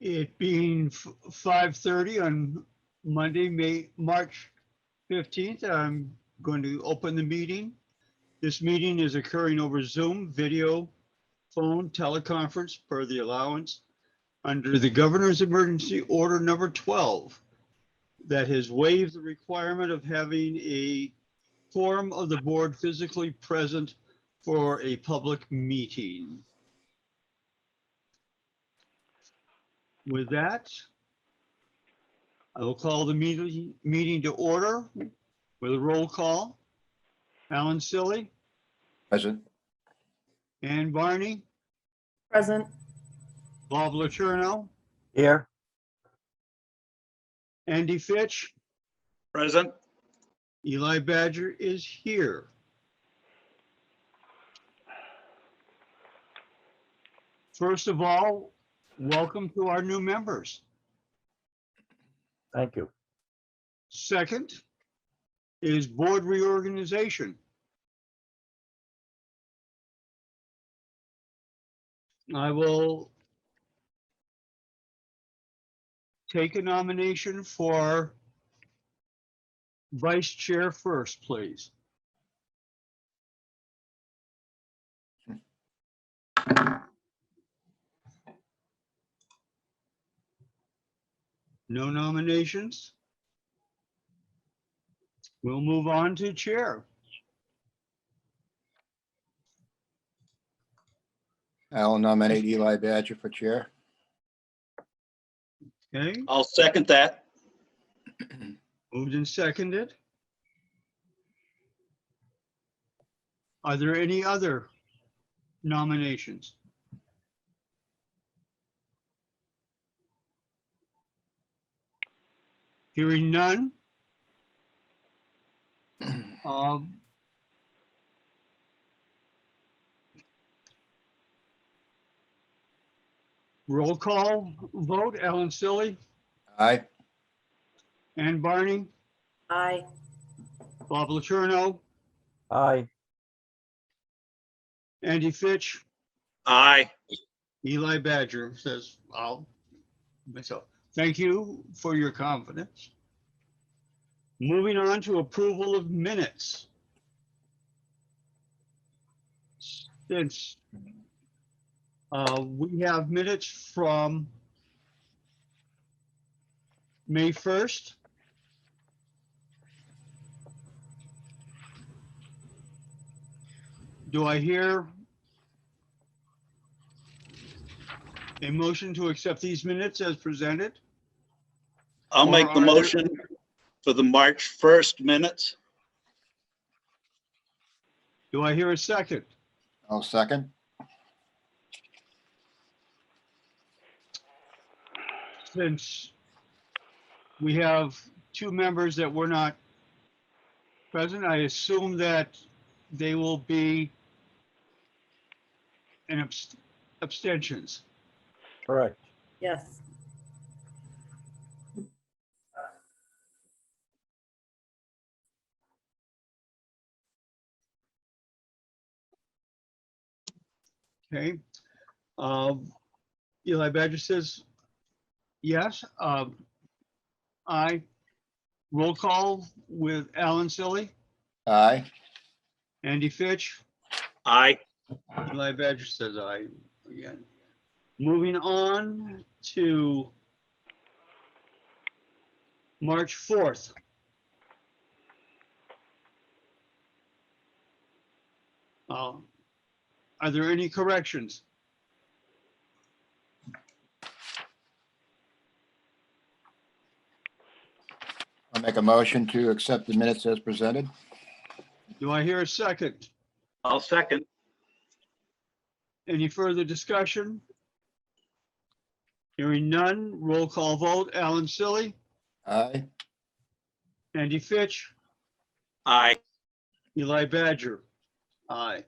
It being 5:30 on Monday, March 15th, I'm going to open the meeting. This meeting is occurring over Zoom, video, phone, teleconference per the allowance under the Governor's Emergency Order number 12 that has waived the requirement of having a quorum of the board physically present for a public meeting. With that, I will call the meeting to order with a roll call. Alan Silly, Present. Ann Barney, Present. Bob Laterno, Here. Andy Fitch, Present. Eli Badger is here. First of all, welcome to our new members. Thank you. Second is board reorganization. I will take a nomination for vice chair first, please. No nominations? We'll move on to chair. I'll nominate Eli Badger for chair. Okay, I'll second that. moved and seconded. Are there any other nominations? Hearing none. Roll call vote, Alan Silly, Aye. Ann Barney, Aye. Bob Laterno, Aye. Andy Fitch, Aye. Eli Badger says, I'll myself. Thank you for your confidence. Moving on to approval of minutes. Since we have minutes from May 1st. Do I hear a motion to accept these minutes as presented? I'll make the Or are there- motion for the March 1st minutes. Do I hear a second? I'll second. Since we have two members that were not present, I assume that they will be in abstentions. Correct. Yes. Okay. Eli Badger says yes. I roll call with Alan Silly, Aye. Andy Fitch, Aye. Eli Badger says aye again. Moving on to March 4th. Are there any corrections? I'll make a motion to accept the minutes as presented. Do I hear a second? I'll second. Any further discussion? Hearing none, roll call vote, Alan Silly, Aye. Andy Fitch, Aye. Eli Badger, aye.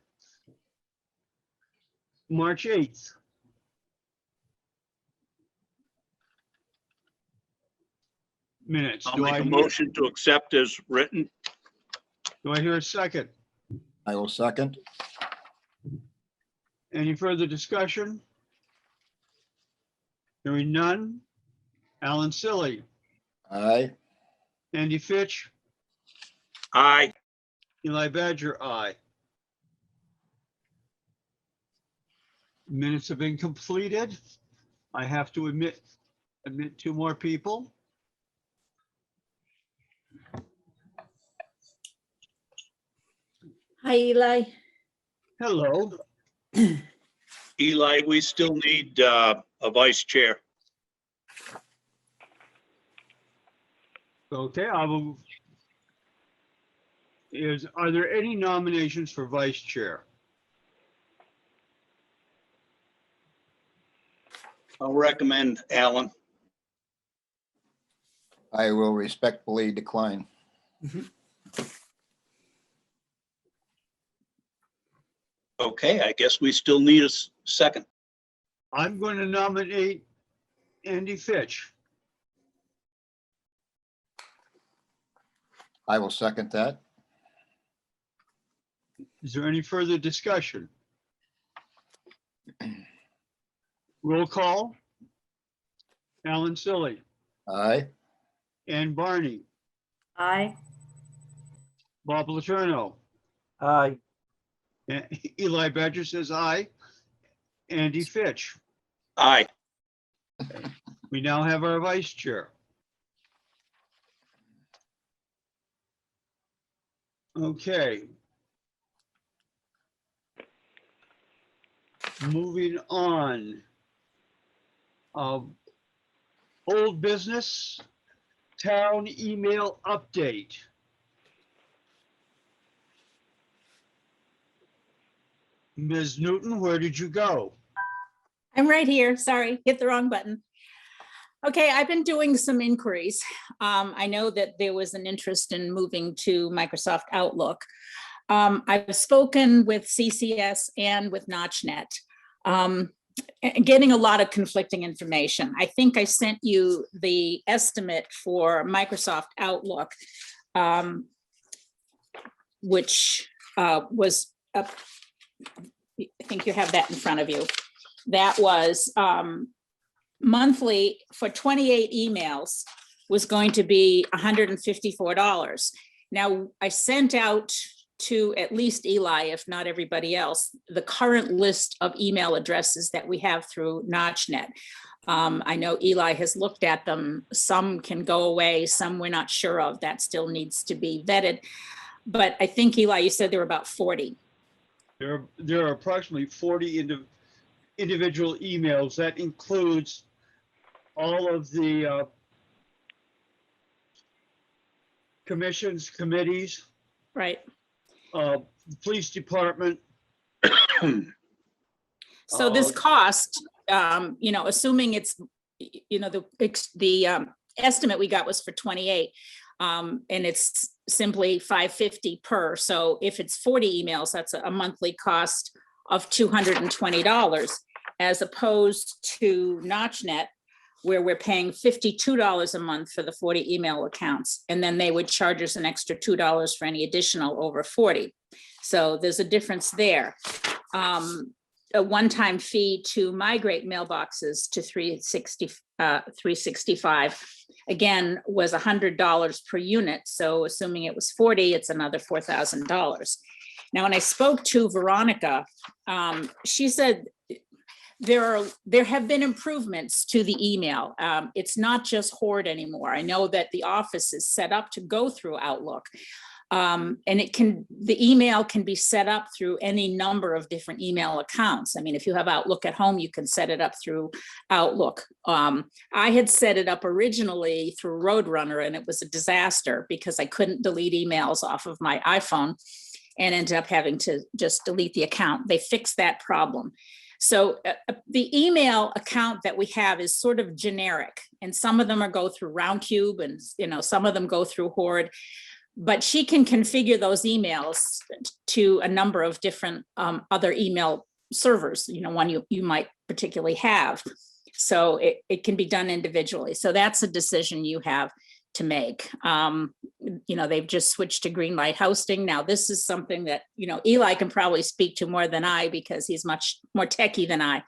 March 8th. Minutes. I'll Do make I a hear- motion to accept as written. Do I hear a second? I will second. Any further discussion? Hearing none. Alan Silly, Aye. Andy Fitch, Aye. Eli Badger, aye. Minutes have been completed. I have to admit two more people. Hi, Eli. Hello. Eli, we still need a vice chair. Okay, I will. Are there any nominations for vice chair? I'll recommend Alan. I will respectfully decline. Okay, I guess we still need a second. I'm going to nominate Andy Fitch. I will second that. Is there any further discussion? Roll call. Alan Silly, Aye. Ann Barney, Aye. Bob Letourneau, Aye. Eli Badger says aye. Andy Fitch. Aye. We now have our vice chair. Okay. Moving on. Old business, town email update. Ms. Newton, where did you go? I'm right here. Sorry, hit the wrong button. Okay, I've been doing some inquiries. I know that there was an interest in moving to Microsoft Outlook. I've spoken with CCS and with NotchNet, getting a lot of conflicting information. I think I sent you the estimate for Microsoft Outlook, which was up. I think you have that in front of you. That was monthly for 28 emails was going to be $154. Now, I sent out to at least Eli, if not everybody else, the current list of email addresses that we have through NotchNet. I know Eli has looked at them. Some can go away, some we're not sure of. That still needs to be vetted. But I think, Eli, you said there were about 40. There are approximately 40 individual emails. That includes all of the commissions, committees, Right. police department. So this cost, assuming it's, the estimate we got was for 28, and it's simply $550 per. So if it's 40 emails, that's a monthly cost of $220, as opposed to NotchNet, where we're paying $52 a month for the 40 email accounts. And then they would charge us an extra $2 for any additional over 40. So there's a difference there. A one-time fee to migrate mailboxes to 365, again, was $100 per unit. So assuming it was 40, it's another $4,000. Now, when I spoke to Veronica, she said there have been improvements to the email. It's not just hoard anymore. I know that the office is set up to go through Outlook. And the email can be set up through any number of different email accounts. I mean, if you have Outlook at home, you can set it up through Outlook. I had set it up originally through Roadrunner, and it was a disaster because I couldn't delete emails off of my iPhone and ended up having to just delete the account. They fixed that problem. So the email account that we have is sort of generic, and some of them go through Roundcube, and some of them go through Horde. But she can configure those emails to a number of different other email servers, one you might particularly have. So it can be done individually. So that's a decision you have to make. They've just switched to Greenlight hosting. Now, this is something that, Eli can probably speak to more than I, because he's much more techie than I.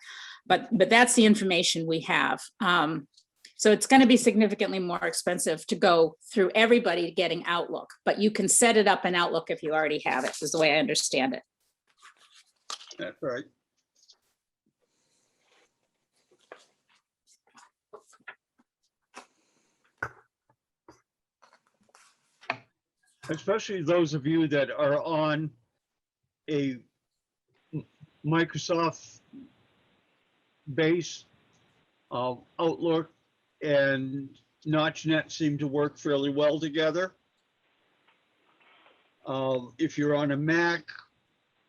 but that's the information we have. So it's going to be significantly more expensive to go through everybody getting Outlook, but you can set it up in Outlook if you already have it, is the way I understand it. That's right. Especially those of you that are on a Microsoft base, Outlook and NotchNet seem to work fairly well together. If you're on a Mac,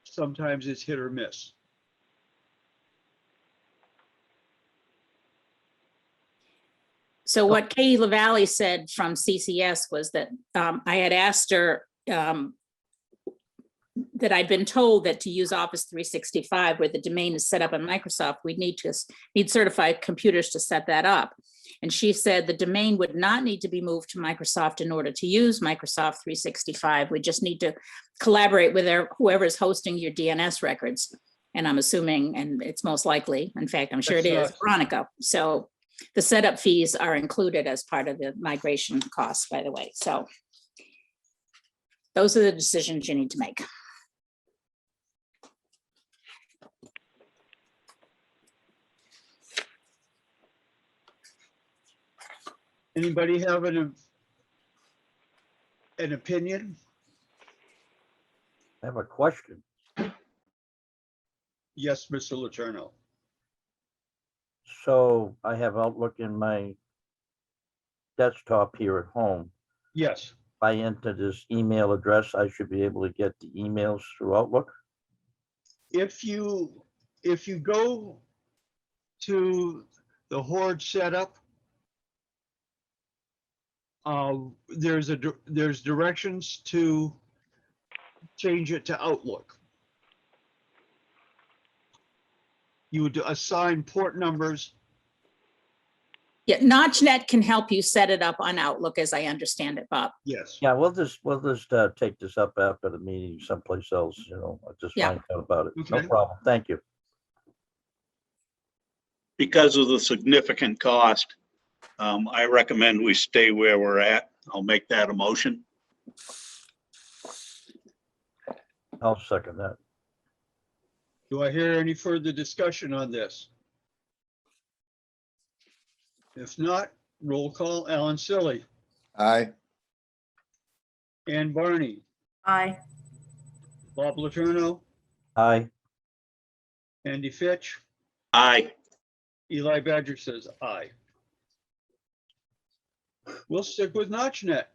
sometimes it's hit or miss. So what Katie LaValle said from CCS was that I had asked her that I'd been told that to use Office 365, where the domain is set up in Microsoft, we'd need certified computers to set that up. And she said the domain would not need to be moved to Microsoft in order to use Microsoft 365. We just need to collaborate with whoever's hosting your DNS records. And I'm assuming, and it's most likely, in fact, I'm sure it is, Veronica. So the setup fees are included as part of the migration costs, by the way. So those are the decisions you need to make. Anybody have an opinion? I have a question. Yes, Mr. Letourneau. So I have Outlook in my desktop here at home. Yes, If I enter this email address, I should be able to get the emails through Outlook. if you go to the Horde setup, there's directions to change it to Outlook. You would assign port numbers. Yeah, NotchNet can help you set it up on Outlook, as I understand it, Bob. Yes. Yeah, we'll just take this up after the meeting someplace else, you know, I'll just Yeah. find out about it. No Okay. problem. Thank you. Because of the significant cost, I recommend we stay where we're at. I'll make that a motion. I'll second that. Do I hear any further discussion on this? If not, roll call. Alan Silly, Aye. Ann Barney, Aye. Bob Letourneau, Aye. Andy Fitch, Aye. Eli Badger says aye. We'll stick with NotchNet.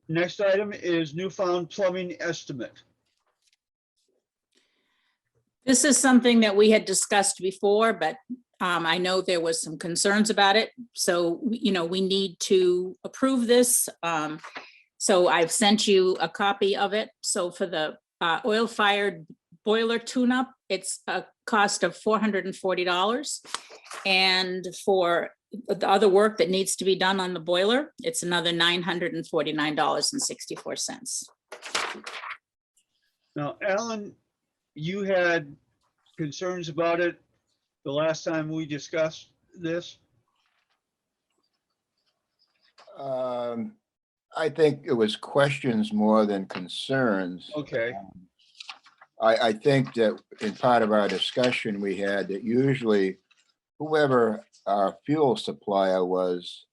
Next item is Newfound plumbing estimate. This is something that we had discussed before, but I know there was some concerns about it. So, you know, we need to approve this. So I've sent you a copy of it. So for the oil-fired boiler tune-up, it's a cost of $440. And for the other work that needs to be done on the boiler, it's another $949.64. Now, Alan, you had concerns about it the last time we discussed this. I think it was questions more than concerns. Okay, I think that in part of our discussion, we had that usually whoever our fuel supplier was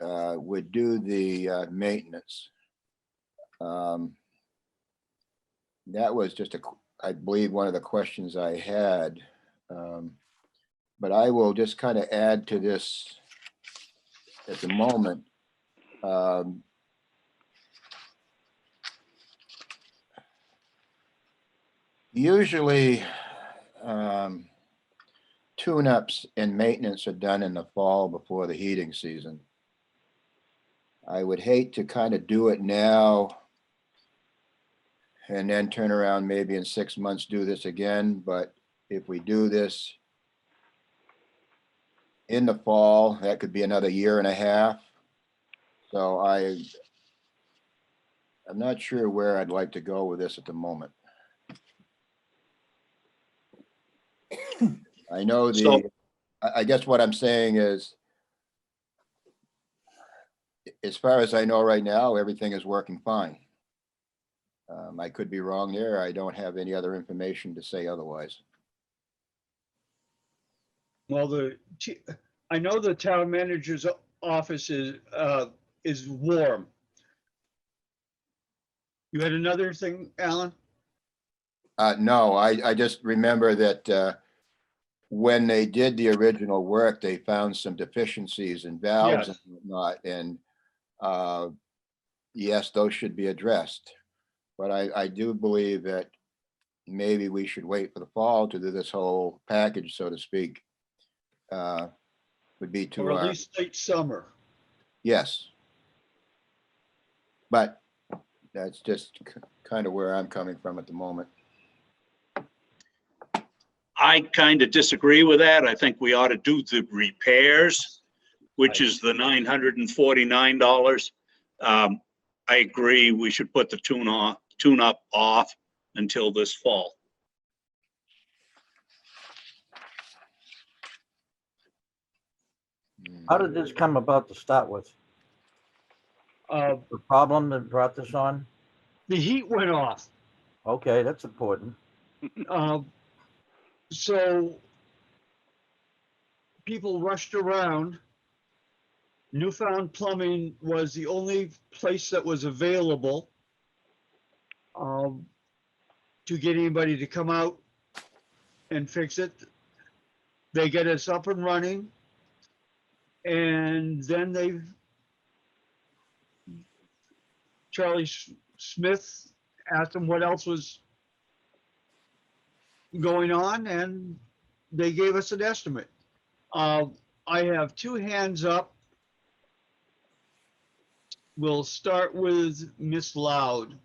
would do the maintenance. That was just I believe, one of the questions I had. But I will just kind of add to this at the moment. Usually, tune-ups and maintenance are done in the fall before the heating season. I would hate to kind of do it now and then turn around maybe in 6 months, do this again. But if we do this in the fall, that could be another year and a half. So I'm not sure where I'd like to go with this at the moment. I know So- I guess what I'm saying is, as far as I know right now, everything is working fine. I could be wrong there. I don't have any other information to say otherwise. Well, I know the town manager's office is warm. You had another thing, Alan? No, I just remember that when they did the original work, they found some deficiencies in valves and Yes. whatnot, and yes, those should be addressed. But I do believe that maybe we should wait for the fall to do this whole package, so to speak. Would be to Or at our, least late summer. yes. But that's just kind of where I'm coming from at the moment. I kind of disagree with that. I think we ought to do the repairs, which is the $949. I agree, we should put the tune-up off until this fall. How did this come about to start with? Uh, The problem that brought this on? The heat went off. Okay, that's important. So people rushed around. Newfound Plumbing was the only place that was available to get anybody to come out and fix it. They get us up and running. And then Charlie Smith asked them what else was going on, and they gave us an estimate. I have two hands up. We'll start with Miss Loud.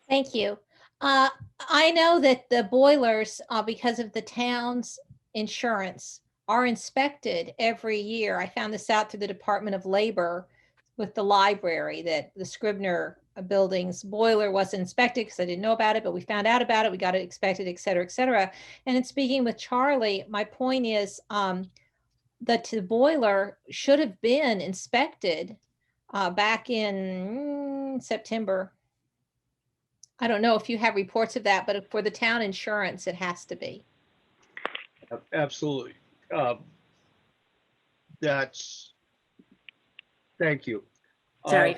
Thank you. I know that the boilers, because of the town's insurance, are inspected every year. I found this out through the Department of Labor with the library, that the Scribner building's boiler was inspected, because I didn't know about it, but we found out about it. We got it inspected, et cetera, et cetera. And in speaking with Charlie, my point is that the boiler should have been inspected back in September. I don't know if you have reports of that, but for the town insurance, it has to be. Absolutely. Thank you. Sorry.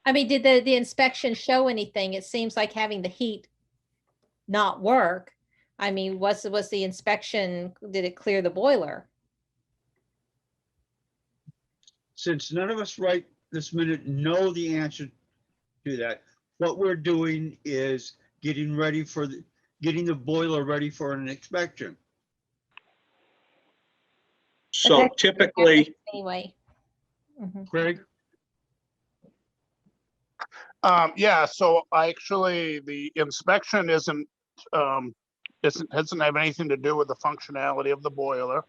I mean, did the inspection show anything? It seems like having the heat not work. I mean, was the inspection, did it clear the boiler? Since none of us right this minute know the answer to that, what we're doing is getting the boiler ready for an inspection. So typically, Anyway. Mhm. Craig? Yeah, so the inspection hasn't have anything to do with the functionality of the boiler.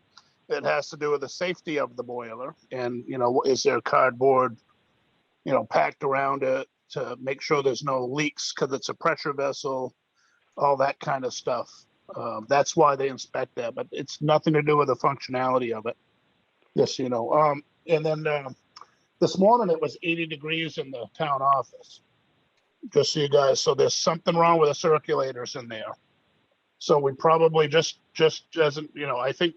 It has to do with the safety of the boiler, and, is there cardboard, packed around it to make sure there's no leaks, because it's a pressure vessel, all that kind of stuff. That's why they inspect that, but it's nothing to do with the functionality of it. Yes, and then this morning it was 80 degrees in the town office. Just so you guys, so there's something wrong with the circulators in there. So we probably just doesn't, I think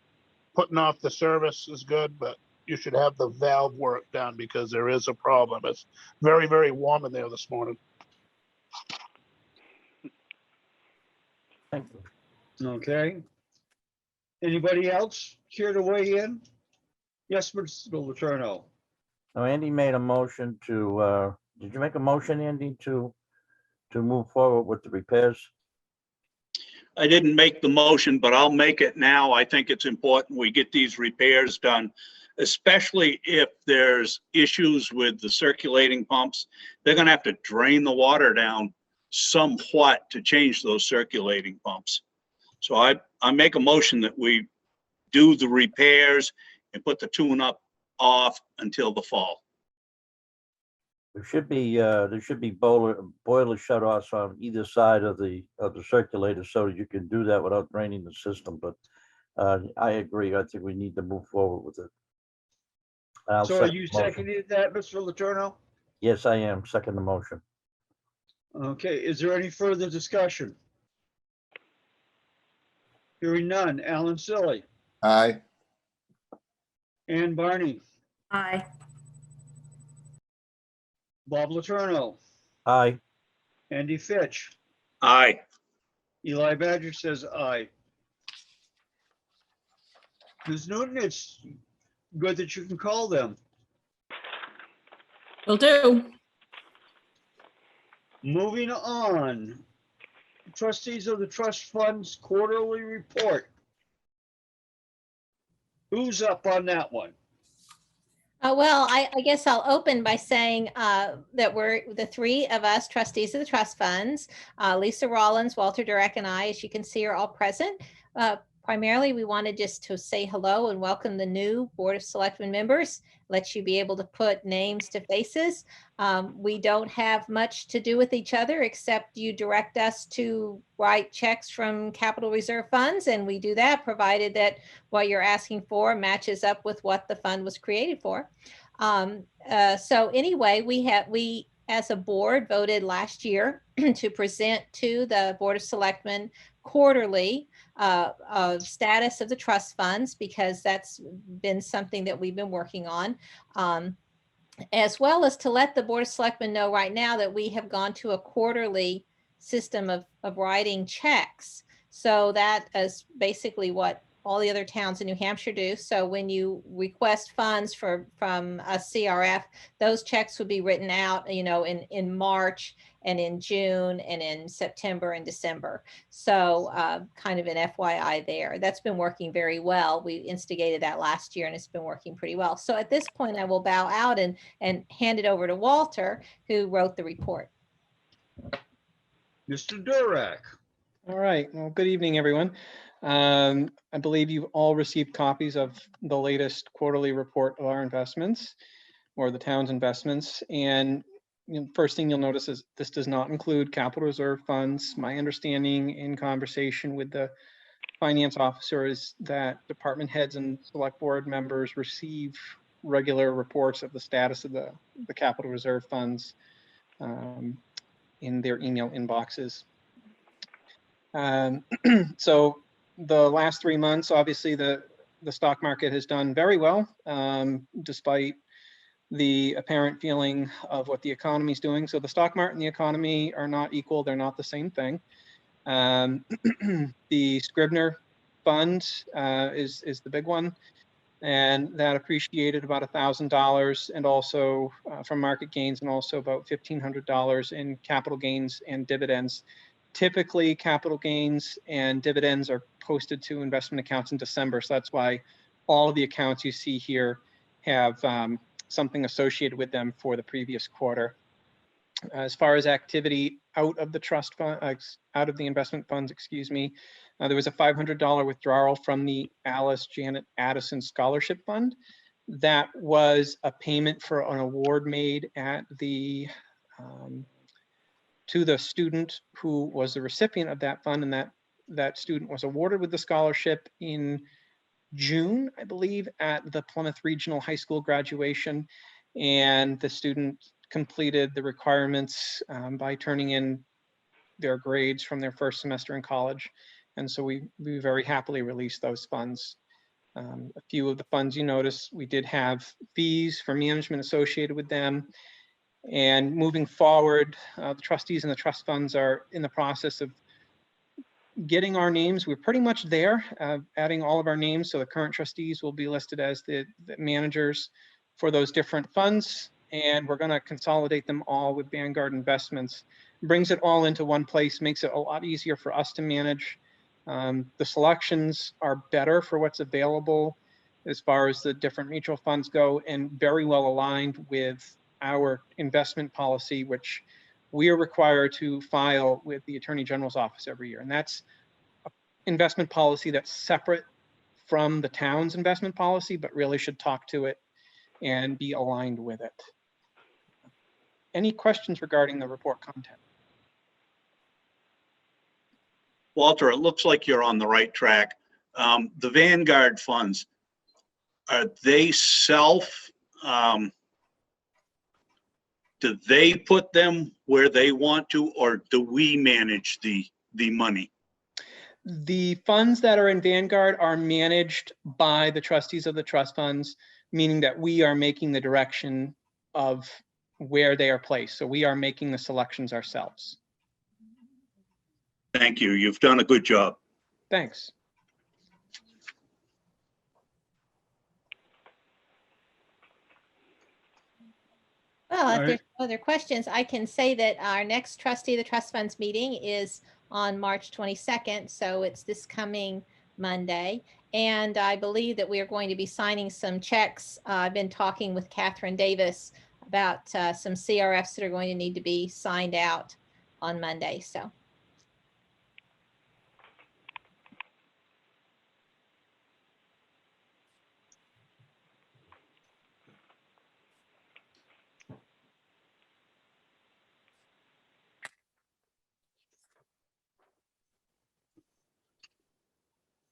putting off the service is good, but you should have the valve work done, because there is a problem. It's very, very warm in there this morning. Thank you. Okay. Anybody else care to weigh in? Yes, Mr. Letourneau. Now, Andy made a motion to, did you make a motion, Andy, to move forward with the repairs? I didn't make the motion, but I'll make it now. I think it's important we get these repairs done, especially if there's issues with the circulating pumps. They're gonna have to drain the water down somewhat to change those circulating pumps. So I make a motion that we do the repairs and put the tune-up off until the fall. There should be boiler shut-offs on either side of the circulator so that you can do that without draining the system, but I agree. I think we need to move forward with it. I'll So are second you the motion. seconding that, Mr. Letourneau? Yes, I am. Second the motion. Okay, is there any further discussion? Hearing none. Alan Silly, Aye. Ann Barney, Aye. Bob Letourneau, Aye. Andy Fitch, Aye. Eli Badger says aye. Ms. Newton, it's good that you can call them. Will do. Moving on. Trustees of the Trust Fund's quarterly report. Who's up on that one? Well, I guess I'll open by saying that we're the three of us trustees of the trust funds, Lisa Rollins, Walter Durek, and I, as you can see, are all present. Primarily, we wanted just to say hello and welcome the new Board of Selectmen members, let you be able to put names to faces. We don't have much to do with each other except you direct us to write checks from capital reserve funds, and we do that provided that what you're asking for matches up with what the fund was created for. So anyway, we as a board voted last year to present to the Board of Selectmen quarterly status of the trust funds, because that's been something that we've been working on, as well as to let the Board of Selectmen know right now that we have gone to a quarterly system of writing checks. So that is basically what all the other towns in New Hampshire do. So when you request funds from a CRF, those checks would be written out, in March and in June and in September and December. So kind of an FYI there. That's been working very well. We instigated that last year and it's been working pretty well. So at this point, I will bow out and hand it over to Walter, who wrote the report. Mr. Durek. All right. Well, good evening, everyone. I believe you've all received copies of the latest quarterly report of our investments, or the town's investments. And first thing you'll notice is this does not include capital reserve funds. My understanding in conversation with the finance officer is that department heads and select board members receive regular reports of the status of the capital reserve funds in their email inboxes. So the last 3 months, obviously the stock market has done very well, despite the apparent feeling of what the economy is doing. So the stock market and the economy are not equal. They're not the same thing. The Scribner Fund is the big one, and that appreciated about $1,000, and also from market gains, and also about $1,500 in capital gains and dividends. Typically, capital gains and dividends are posted to investment accounts in December. So that's why all of the accounts you see here have something associated with them for the previous quarter. As far as activity out of the trust fund, out of the investment funds, there was a $500 withdrawal from the Alice Janet Addison Scholarship Fund. That was a payment for an award made at the to the student who was the recipient of that fund, and that student was awarded with the scholarship in June, I believe, at the Plymouth Regional High School graduation. And the student completed the requirements by turning in their grades from their first semester in college. And so we very happily released those funds. A few of the funds you notice, we did have fees for management associated with them. And moving forward, the trustees and the trust funds are in the process of getting our names. We're pretty much there, adding all of our names. So the current trustees will be listed as the managers for those different funds. And we're going to consolidate them all with Vanguard Investments. Brings it all into one place, makes it a lot easier for us to manage. The selections are better for what's available as far as the different mutual funds go, and very well aligned with our investment policy, which we are required to file with the Attorney General's office every year. And that's an investment policy that's separate from the town's investment policy, but really should talk to it and be aligned with it. Any questions regarding the report content? Walter, it looks like you're on the right track. The Vanguard funds, are they do they put them where they want to, or do we manage the money? The funds that are in Vanguard are managed by the trustees of the trust funds, meaning that we are making the direction of where they are placed. So we are making the selections ourselves. Thank you. You've done a good job. Thanks. Well, All if right. there's no other questions, I can say that our next trustee of the trust funds meeting is on March 22nd. So it's this coming Monday. And I believe that we are going to be signing some checks. I've been talking with Catherine Davis about some CRFs that are going to need to be signed out on Monday. So.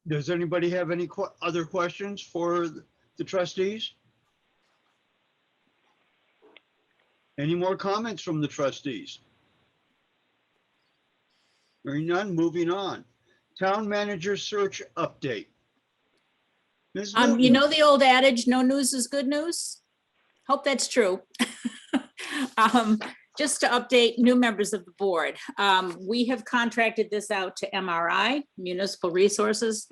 Does anybody have any other questions for the trustees? Any more comments from the trustees? Hearing none, moving on. Town manager search update. Ms. You Newton. know the old adage, no news is good news? Hope that's true. Just to update new members of the board, we have contracted this out to MRI, Municipal Resources.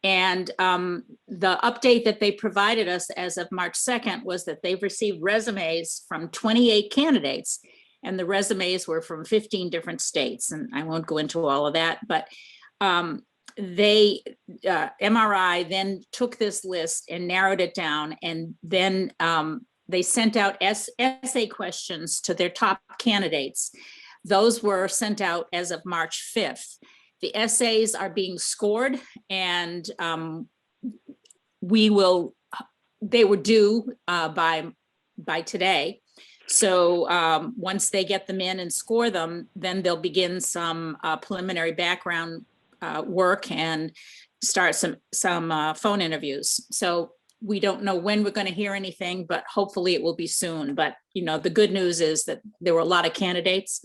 And the update that they provided us as of March 2nd was that they've received resumes from 28 candidates. And the resumes were from 15 different states. And I won't go into all of that, but MRI then took this list and narrowed it down, and then they sent out essay questions to their top candidates. Those were sent out as of March 5th. The essays are being scored, and they were due by today. So once they get them in and score them, then they'll begin some preliminary background work and start some phone interviews. So we don't know when we're going to hear anything, but hopefully it will be soon. But you know, the good news is that there were a lot of candidates,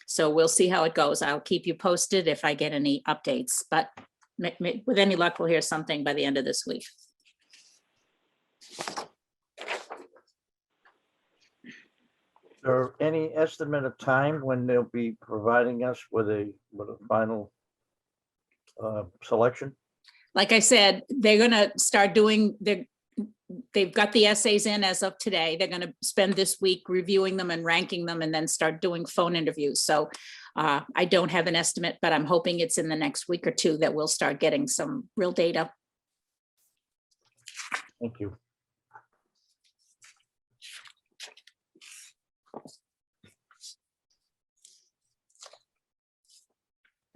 so we'll see how it goes. I'll keep you posted if I get any updates, but with any luck, we'll hear something by the end of this week. Is there any estimate of time when they'll be providing us with a final selection? Like I said, they're going to start doing they've got the essays in as of today. They're going to spend this week reviewing them and ranking them, and then start doing phone interviews. So I don't have an estimate, but I'm hoping it's in the next week or two that we'll start getting some real data. Thank you.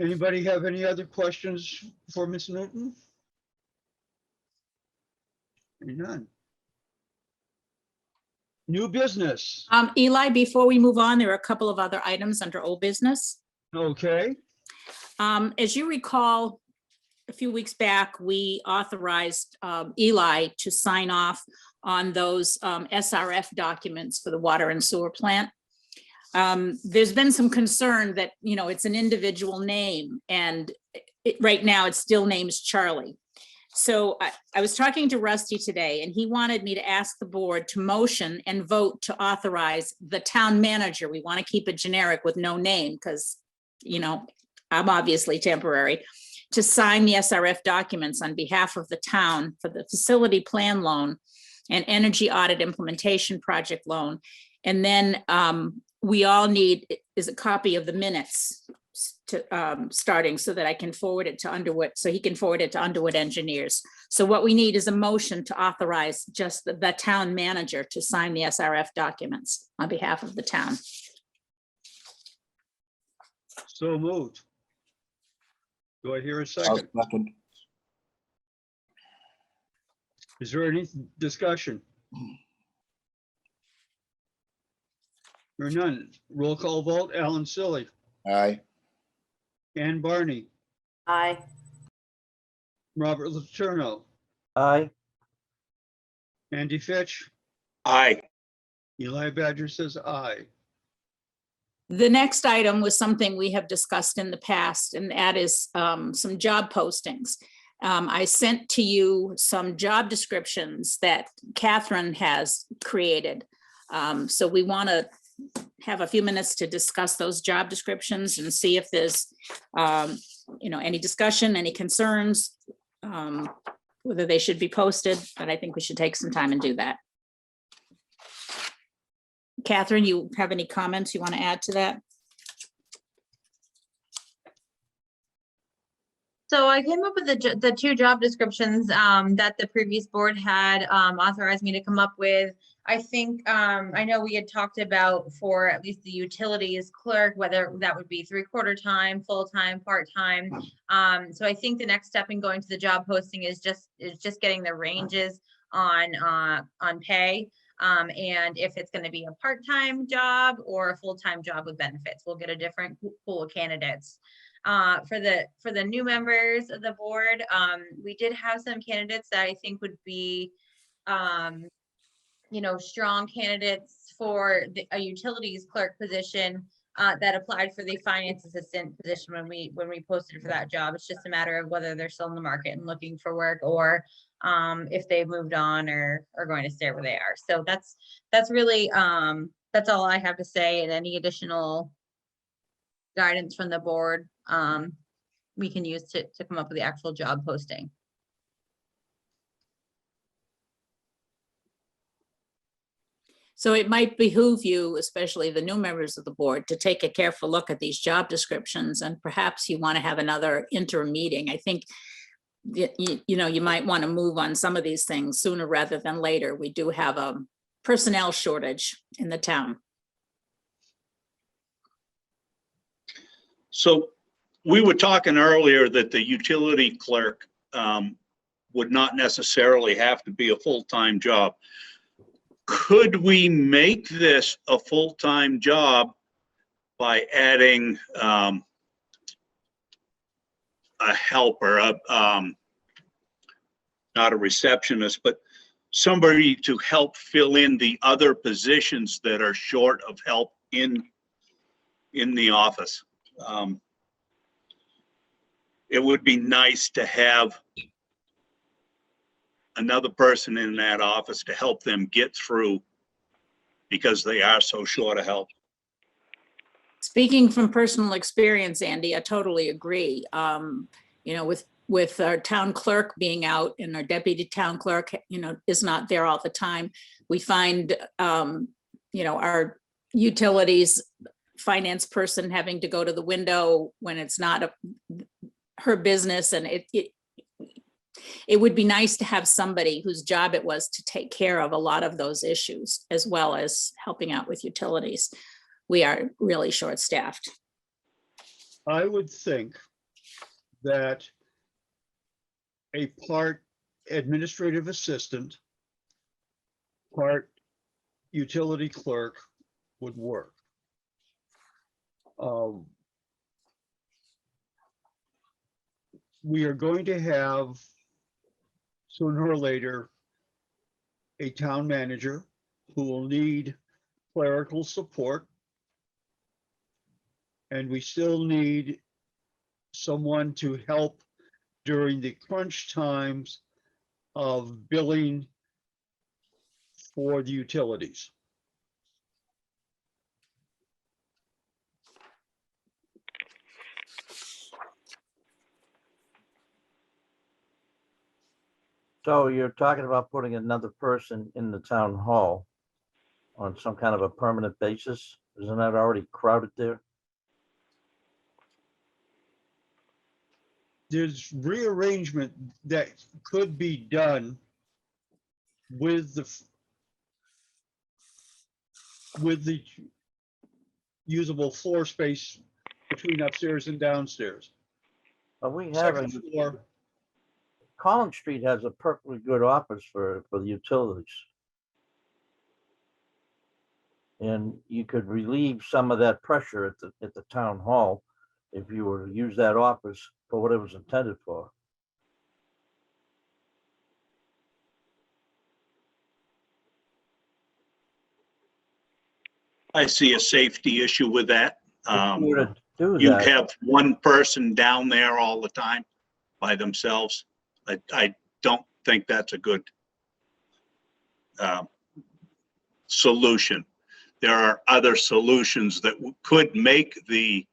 Anybody have any other questions for Ms. Newton? None. New business. Eli, before we move on, there are a couple of other items under old business. Okay, As you recall, a few weeks back, we authorized Eli to sign off on those SRF documents for the water and sewer plant. There's been some concern that, you know, it's an individual name, and right now it still names Charlie. So I was talking to Rusty today, and he wanted me to ask the board to motion and vote to authorize the town manager. We want to keep it generic with no name because, you know, I'm obviously temporary, to sign the SRF documents on behalf of the town for the facility plan loan and energy audit implementation project loan. And then we all need is a copy of the minutes to starting, so that I can forward it to Underwood, so he can forward it to Underwood engineers. So what we need is a motion to authorize just the town manager to sign the SRF documents on behalf of the town. so moved. Do I hear a I'll second? second. Is there any discussion? Hearing none. Roll call vote, Alan Silly, Aye. Ann Barney, Aye. Robert Letourneau, Aye. Andy Fitch, Aye. Eli Badger says aye. The next item was something we have discussed in the past, and that is some job postings. I sent to you some job descriptions that Catherine has created. So we want to have a few minutes to discuss those job descriptions and see if there's, any discussion, any concerns, whether they should be posted, but I think we should take some time and do that. Catherine, you have any comments you want to add to that? So I came up with the two job descriptions that the previous board had authorized me to come up with. I think, I know we had talked about for at least the utilities clerk, whether that would be 3/4 time, full-time, part-time. So I think the next step in going to the job posting is just getting the ranges on pay. And if it's going to be a part-time job or a full-time job with benefits, we'll get a different pool of candidates. For the new members of the board, we did have some candidates that I think would be, strong candidates for a utilities clerk position that applied for the finance assistant position when we posted for that job. It's just a matter of whether they're still in the market and looking for work, or if they've moved on or are going to stay where they are. So that's really that's all I have to say. And any additional guidance from the board we can use to come up with the actual job posting. So it might behoove you, especially the new members of the board, to take a careful look at these job descriptions, and perhaps you want to have another interim meeting. I think you might want to move on some of these things sooner rather than later. We do have a personnel shortage in the town. So we were talking earlier that the utility clerk would not necessarily have to be a full-time job. Could we make this a full-time job by adding a helper, not a receptionist, but somebody to help fill in the other positions that are short of help in the office? It would be nice to have another person in that office to help them get through, because they are so short of help. Speaking from personal experience, Andy, I totally agree. With our town clerk being out and our deputy town clerk, is not there all the time, we find, our utilities finance person having to go to the window when it's not her business, and it would be nice to have somebody whose job it was to take care of a lot of those issues, as well as helping out with utilities. We are really short-staffed. I would think that a part administrative assistant, part utility clerk would work. We are going to have, sooner or later, a town manager who will need clerical support. And we still need someone to help during the crunch times of billing for the utilities. So you're talking about putting another person in the town hall on some kind of a permanent basis? Isn't that already crowded there? There's rearrangement that could be done with the usable floor space between upstairs and downstairs. We have a, Second floor, Collins Street has a perfectly good office for the utilities. And you could relieve some of that pressure at the town hall if you were to use that office for what it was intended for. I see a safety issue with that. If you were to do You that, have one person down there all the time by themselves. I don't think that's a good solution. There are other solutions that could make the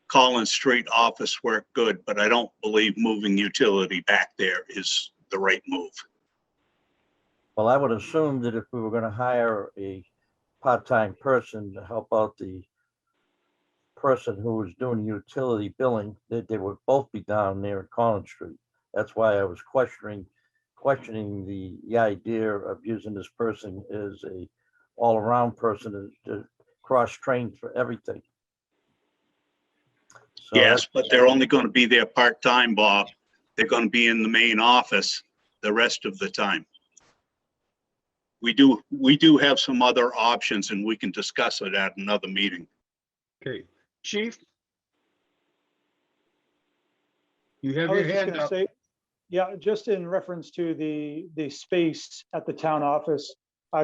Collins Street office work good, but I don't believe moving utility back there is the right move. well, I would assume that if we were gonna hire a part-time person to help out the person who was doing utility billing, that they would both be down there at Collins Street. That's why I was questioning the idea of using this person as a all-around person to cross-train for everything. So Yes, but they're only going to be there part-time, Bob. They're going to be in the main office the rest of the time. We do have some other options, and we can discuss it at another meeting. Okay, Chief? You I have was your just hand gonna up. say, yeah, just in reference to the space at the town office,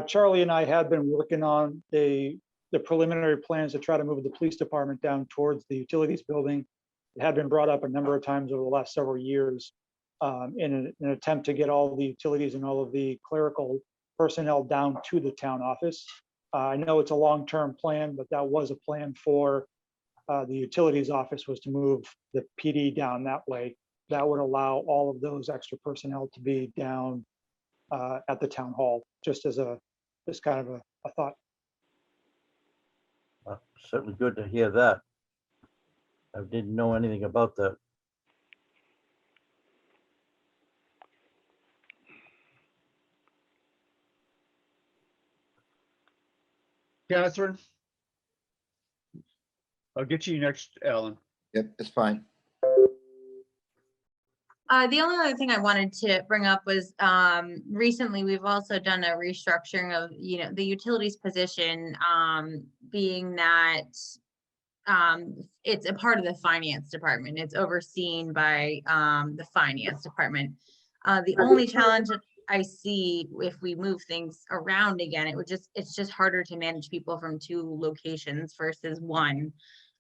Charlie and I had been working on the preliminary plans to try to move the police department down towards the utilities building. It had been brought up a number of times over the last several years in an attempt to get all the utilities and all of the clerical personnel down to the town office. I know it's a long-term plan, but that was a plan for the utilities office, was to move the PD down that way. That would allow all of those extra personnel to be down at the town hall, just as kind of a thought. certainly good to hear that. I didn't know anything about that. Catherine? I'll get you next, Alan. Yep, it's fine. The only other thing I wanted to bring up was, recently we've also done a restructuring of, the utilities position, being that it's a part of the finance department. It's overseen by the finance department. The only challenge that I see if we move things around again, it's just harder to manage people from 2 locations versus 1.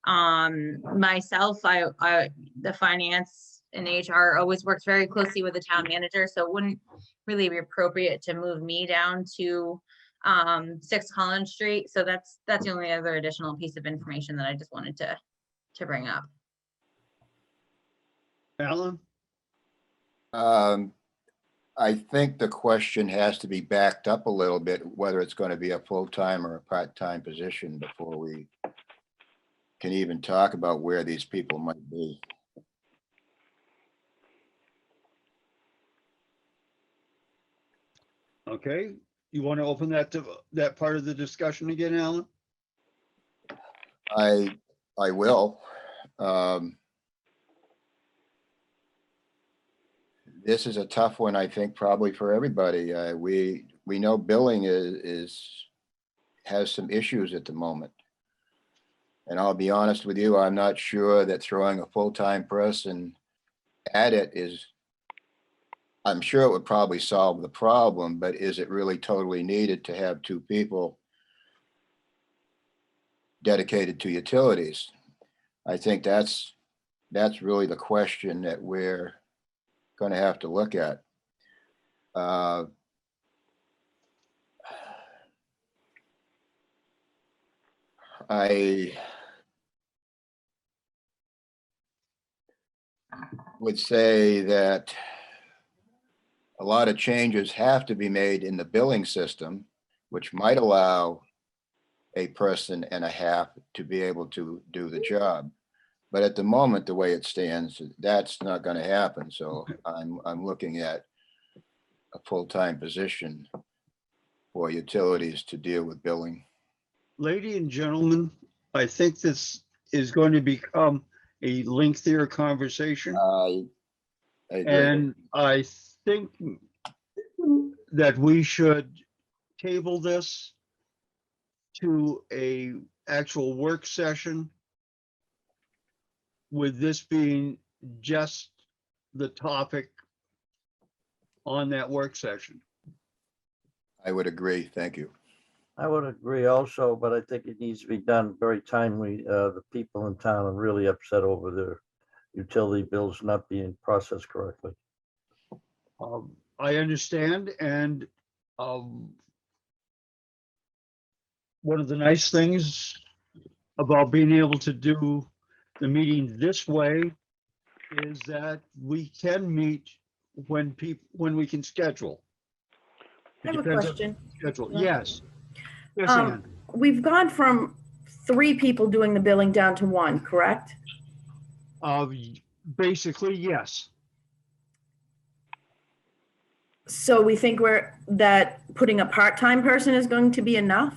Myself, the finance and HR always works very closely with the town manager, so it wouldn't really be appropriate to move me down to 6 Collins Street. So that's the only other additional piece of information that I just wanted to bring up. Alan? I think the question has to be backed up a little bit, whether it's going to be a full-time or a part-time position before we can even talk about where these people might be. Okay, you want to open that part of the discussion again, Alan? I will. This is a tough one, I think, probably for everybody. We know billing has some issues at the moment. And I'll be honest with you, I'm not sure that throwing a full-time person at it is, I'm sure it would probably solve the problem, but is it really totally needed to have 2 people dedicated to utilities? I think that's really the question that we're going to have to look at. I would say that a lot of changes have to be made in the billing system, which might allow a person and a half to be able to do the job. But at the moment, the way it stands, that's not going to happen. So I'm looking at a full-time position for utilities to deal with billing. Ladies and gentlemen, I think this is going to become a lengthier conversation. I agree. And I think that we should table this to a actual work session, with this being just the topic on that work session. I would agree. Thank you. I would agree also, but I think it needs to be done very timely. The people in town are really upset over their utility bills not being processed correctly. I understand, and one of the nice things about being able to do the meeting this way is that we can meet when we can schedule. I It have a depends on question. schedule. Yeah. Yes. Yes, Um, Ann. We've gone from 3 people doing the billing down to 1, correct? Basically, yes. So we think that putting a part-time person is going to be enough?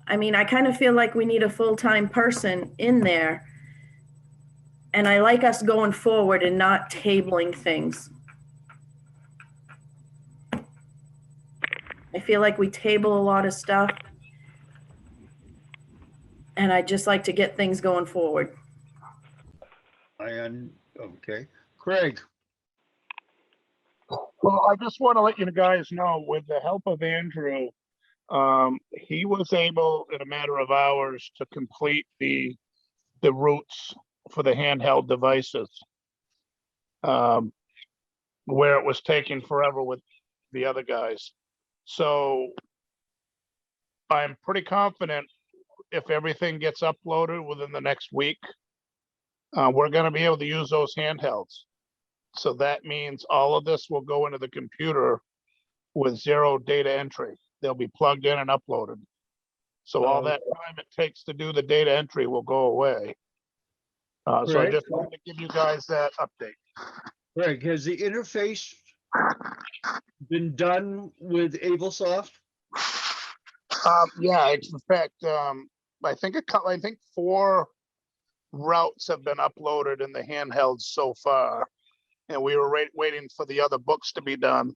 I mean, I kind of feel like we need a full-time person in there. And I like us going forward and not tabling things. I feel like we table a lot of stuff. And I'd just like to get things going forward. Okay. Craig, Well, I just want to let you guys know, with the help of Andrew, he was able in a matter of hours to complete the routes for the handheld devices. Where it was taking forever with the other guys. So I'm pretty confident if everything gets uploaded within the next week, we're going to be able to use those handhelds. So that means all of this will go into the computer with zero data entry. They'll be plugged in and uploaded. So all that time it takes to do the data entry will go away. So I Right. just wanted to give you guys that update. Craig, has the interface been done with AbleSoft? Yeah, in fact, I think 4 routes have been uploaded in the handhelds so far. And we were waiting for the other books to be done.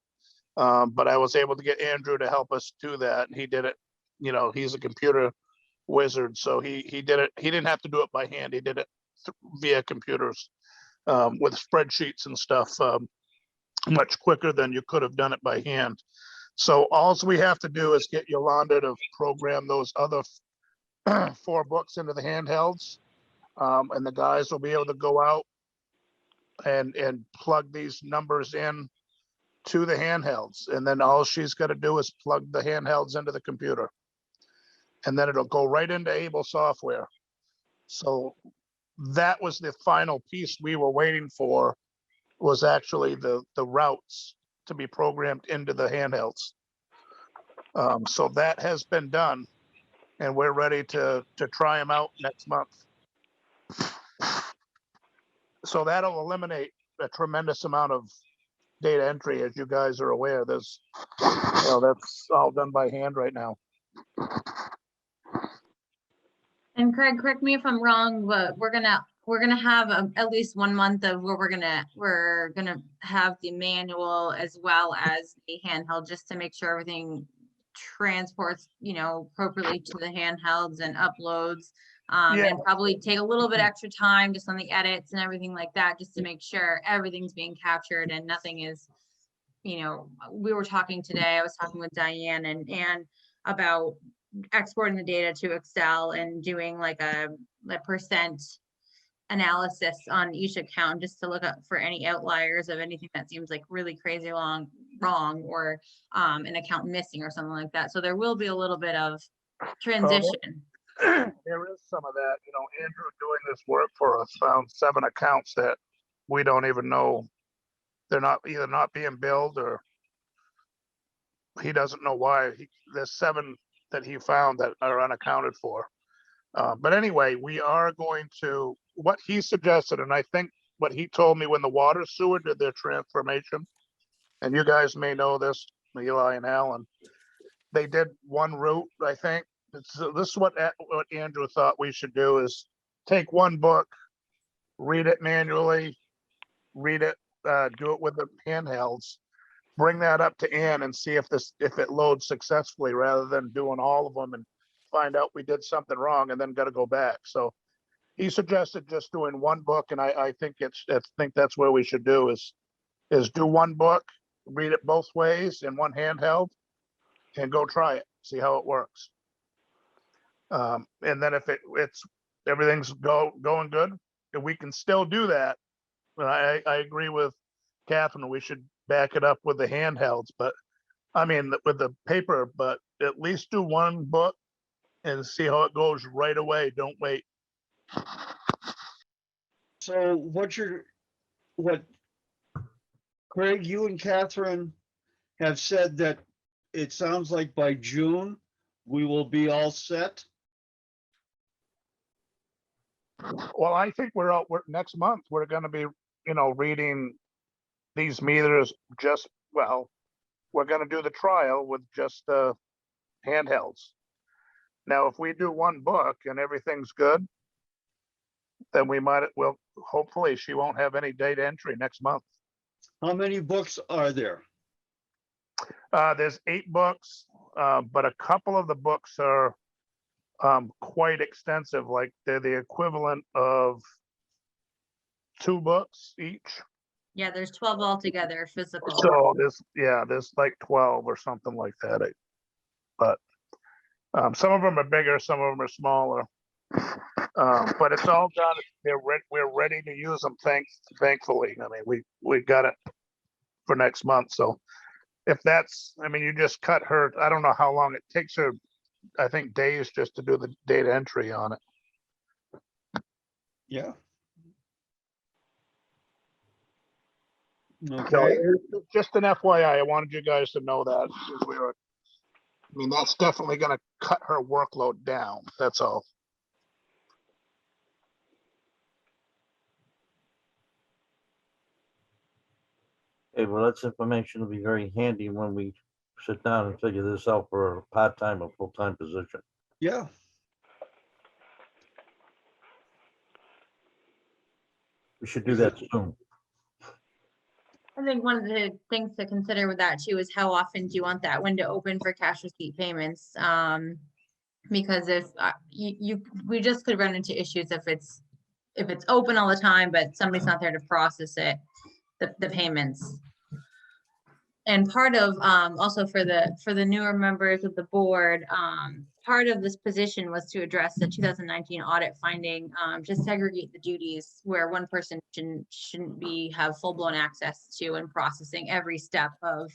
But I was able to get Andrew to help us do that. He did it, you know, he's a computer wizard. So he did it. He didn't have to do it by hand. He did it via computers with spreadsheets and stuff much quicker than you could have done it by hand. So all we have to do is get Yolanda to program those other 4 books into the handhelds. And the guys will be able to go out and plug these numbers in to the handhelds. And then all she's got to do is plug the handhelds into the computer. And then it'll go right into Able software. So that was the final piece we were waiting for, was actually the routes to be programmed into the handhelds. So that has been done, and we're ready to try them out next month. So that'll eliminate a tremendous amount of data entry. As you guys are aware, there's, you know, that's all done by hand right now. And Craig, correct me if I'm wrong, but we're gonna have at least 1 month of where we're gonna have the manual as well as the handheld, just to make sure everything transports, you know, appropriately to the handhelds and uploads. Yeah. And probably take a little bit extra time just on the edits and everything like that, just to make sure everything's being captured and nothing is, you know, we were talking today, I was talking with Diane and about exporting the data to Excel and doing like a percent analysis on each account, just to look up for any outliers of anything that seems like really crazy wrong or an account missing or something like that. So there will be a little bit of transition. There is some of that. You know, Andrew doing this work for us found 7 accounts that we don't even know, they're not either not being billed, or he doesn't know why. There's 7 that he found that are unaccounted for. But anyway, we are going to, what he suggested, and I think what he told me when the water sewer did their transformation, and you guys may know this, Eli and Alan, they did 1 route, I think. This is what Andrew thought we should do, is take 1 book, read it manually, do it with the handhelds, bring that up to Ann and see if it loads successfully rather than doing all of them and find out we did something wrong and then got to go back. So he suggested just doing one book, and I think that's where we should do is do one book, read it both ways in one handheld, and go try it, see how it works. And then if everything's going good, and we can still do that. I agree with Catherine, we should back it up with the handhelds, but I mean, with the paper, but at least do one book and see how it goes right away. Don't wait. So what Craig, you and Catherine have said that it sounds like by June, we will be all set. Well, I think we're next month, we're gonna be, reading these meters we're gonna do the trial with just handhelds. Now, if we do one book and everything's good, then hopefully she won't have any data entry next month. How many books are there? There's 8 books, but a couple of the books are quite extensive, like they're the equivalent of 2 books each. Yeah, there's 12 altogether physical. So there's like 12 or something like that. But some of them are bigger, some of them are smaller. But it's all done. We're ready to use them. Thankfully, I mean, we got it for next month. So if you just cut her. I don't know how long it takes her. I think days just to do the data entry on it. Yeah. So Okay. just an FYI, I wanted you guys to know that. That's definitely going to cut her workload down. That's all. Okay, well, that's information will be very handy when we sit down and figure this out for a part-time or full-time position. Yeah. We should do that soon. I think one of the things to consider with that too is how often do you want that window open for cash receipt payments? Because if we just could run into issues if it's open all the time, but somebody's not there to process it, the payments. And part of also for the newer members of the board, part of this position was to address the 2019 audit finding, just segregate the duties where one person shouldn't have full-blown access to and processing every step of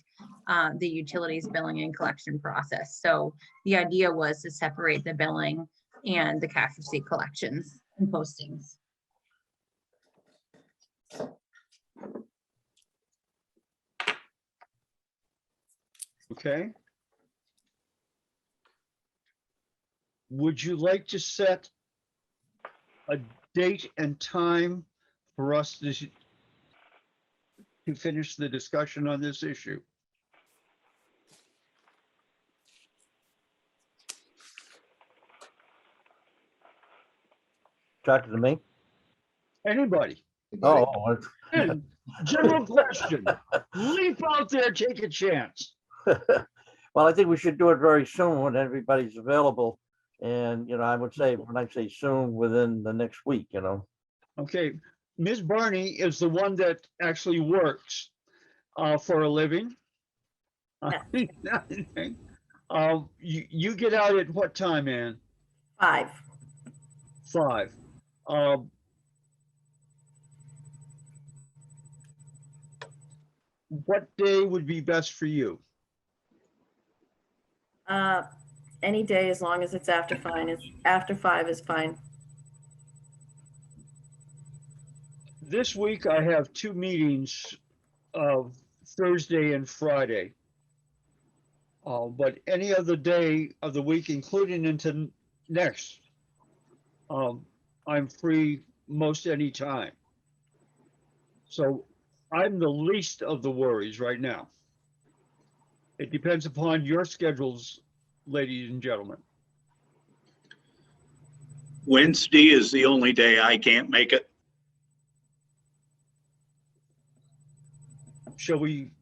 the utilities billing and collection process. So the idea was to separate the billing and the cash receipt collections and postings. Okay. Would you like to set a date and time for us to finish the discussion on this issue? Talking to me? Anybody? Oh, And general question. Leap out there, take a chance. well, I think we should do it very soon when everybody's available. And, I would say, when I say soon, within the next week, Okay, Ms. Barney is the one that actually works for a living. You get out at what time, Ann? 5. 5. What day would be best for you? Any day as long as it's after 5 is fine. This week I have 2 meetings of Thursday and Friday. But any other day of the week, including into next, I'm free most any time. So I'm the least of the worries right now. It depends upon your schedules, ladies and gentlemen. Wednesday is the only day I can't make it. Shall we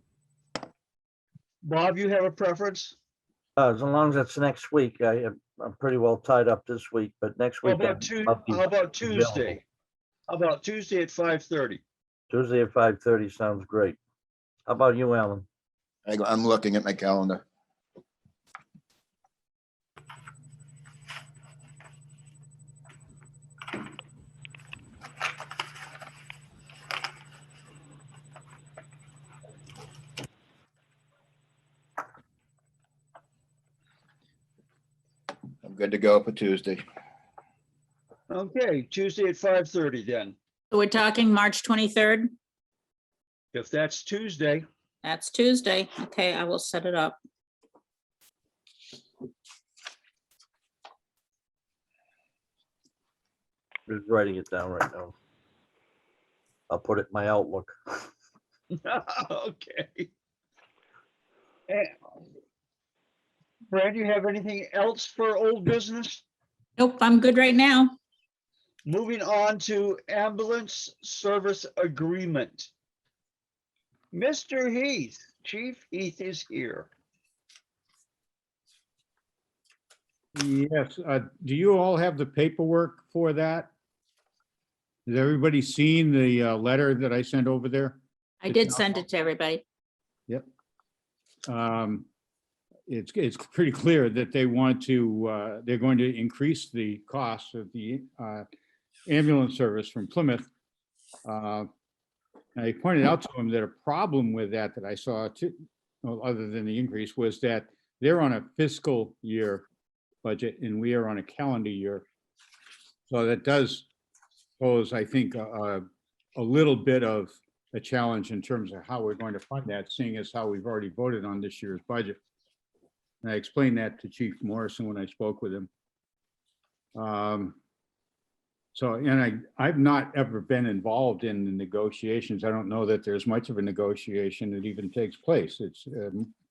Bob, you have a preference? As long as it's next week, I'm pretty well tied up this week, but next How week. about how about Tuesday? How about Tuesday at 5:30? Tuesday at 5:30 sounds great. How about you, Alan? I'm looking at my calendar. I'm good to go for Tuesday. Okay, Tuesday at 5:30 then. So we're talking March 23rd? If that's Tuesday, That's Tuesday. Okay, I will set it up. Just writing it down right now. I'll put it in my Outlook. okay. Brad, you have anything else for old business? Nope, I'm good right now. Moving on to ambulance service agreement. Mr. Heath, Chief Heath is here. Yes, do you all have the paperwork for that? Has everybody seen the letter that I sent over there? I did send it to everybody. Yep. It's pretty clear that they want to, they're going to increase the cost of the ambulance service from Plymouth. I pointed out to them that a problem with that I saw too, well, other than the increase, was that they're on a fiscal year budget and we are on a calendar year. So that does pose, I think, a little bit of a challenge in terms of how we're going to fund that, seeing as how we've already voted on this year's budget. And I explained that to Chief Morrison when I spoke with him. I've not ever been involved in the negotiations. I don't know that there's much of a negotiation that even takes place. It's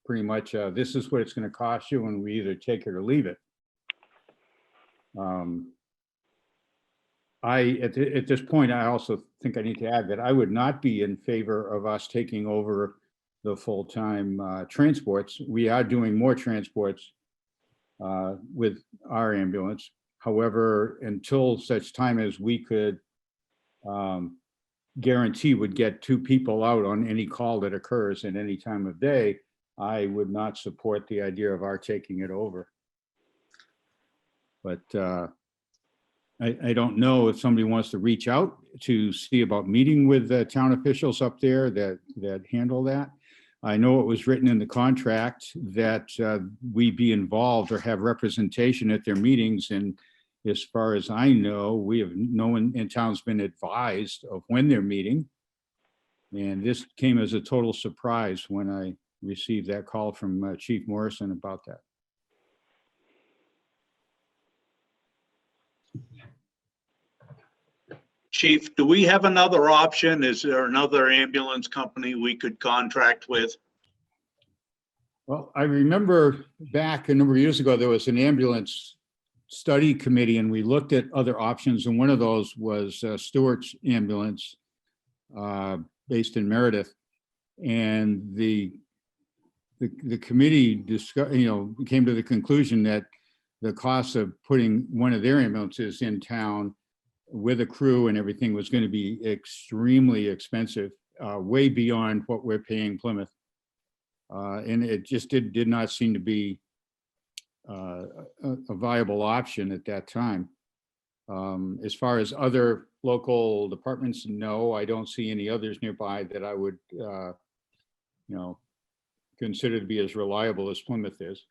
pretty much, this is what it's going to cost you, and we either take it or leave it. At this point, I also think I need to add that I would not be in favor of us taking over the full-time transports. We are doing more transports with our ambulance. However, until such time as we could guarantee would get 2 people out on any call that occurs at any time of day, I would not support the idea of our taking it over. But I don't know if somebody wants to reach out to see about meeting with the town officials up there that handle that. I know it was written in the contract that we be involved or have representation at their meetings. And as far as I know, no one in town's been advised of when they're meeting. And this came as a total surprise when I received that call from Chief Morrison about that. Chief, do we have another option? Is there another ambulance company we could contract with? Well, I remember back a number of years ago, there was an ambulance study committee and we looked at other options. And one of those was Stewart's ambulance based in Meredith. And the committee came to the conclusion that the cost of putting one of their ambulances in town with a crew and everything was going to be extremely expensive, way beyond what we're paying Plymouth. And it just did not seem to be a viable option at that time. As far as other local departments, no, I don't see any others nearby that I would, consider to be as reliable as Plymouth is.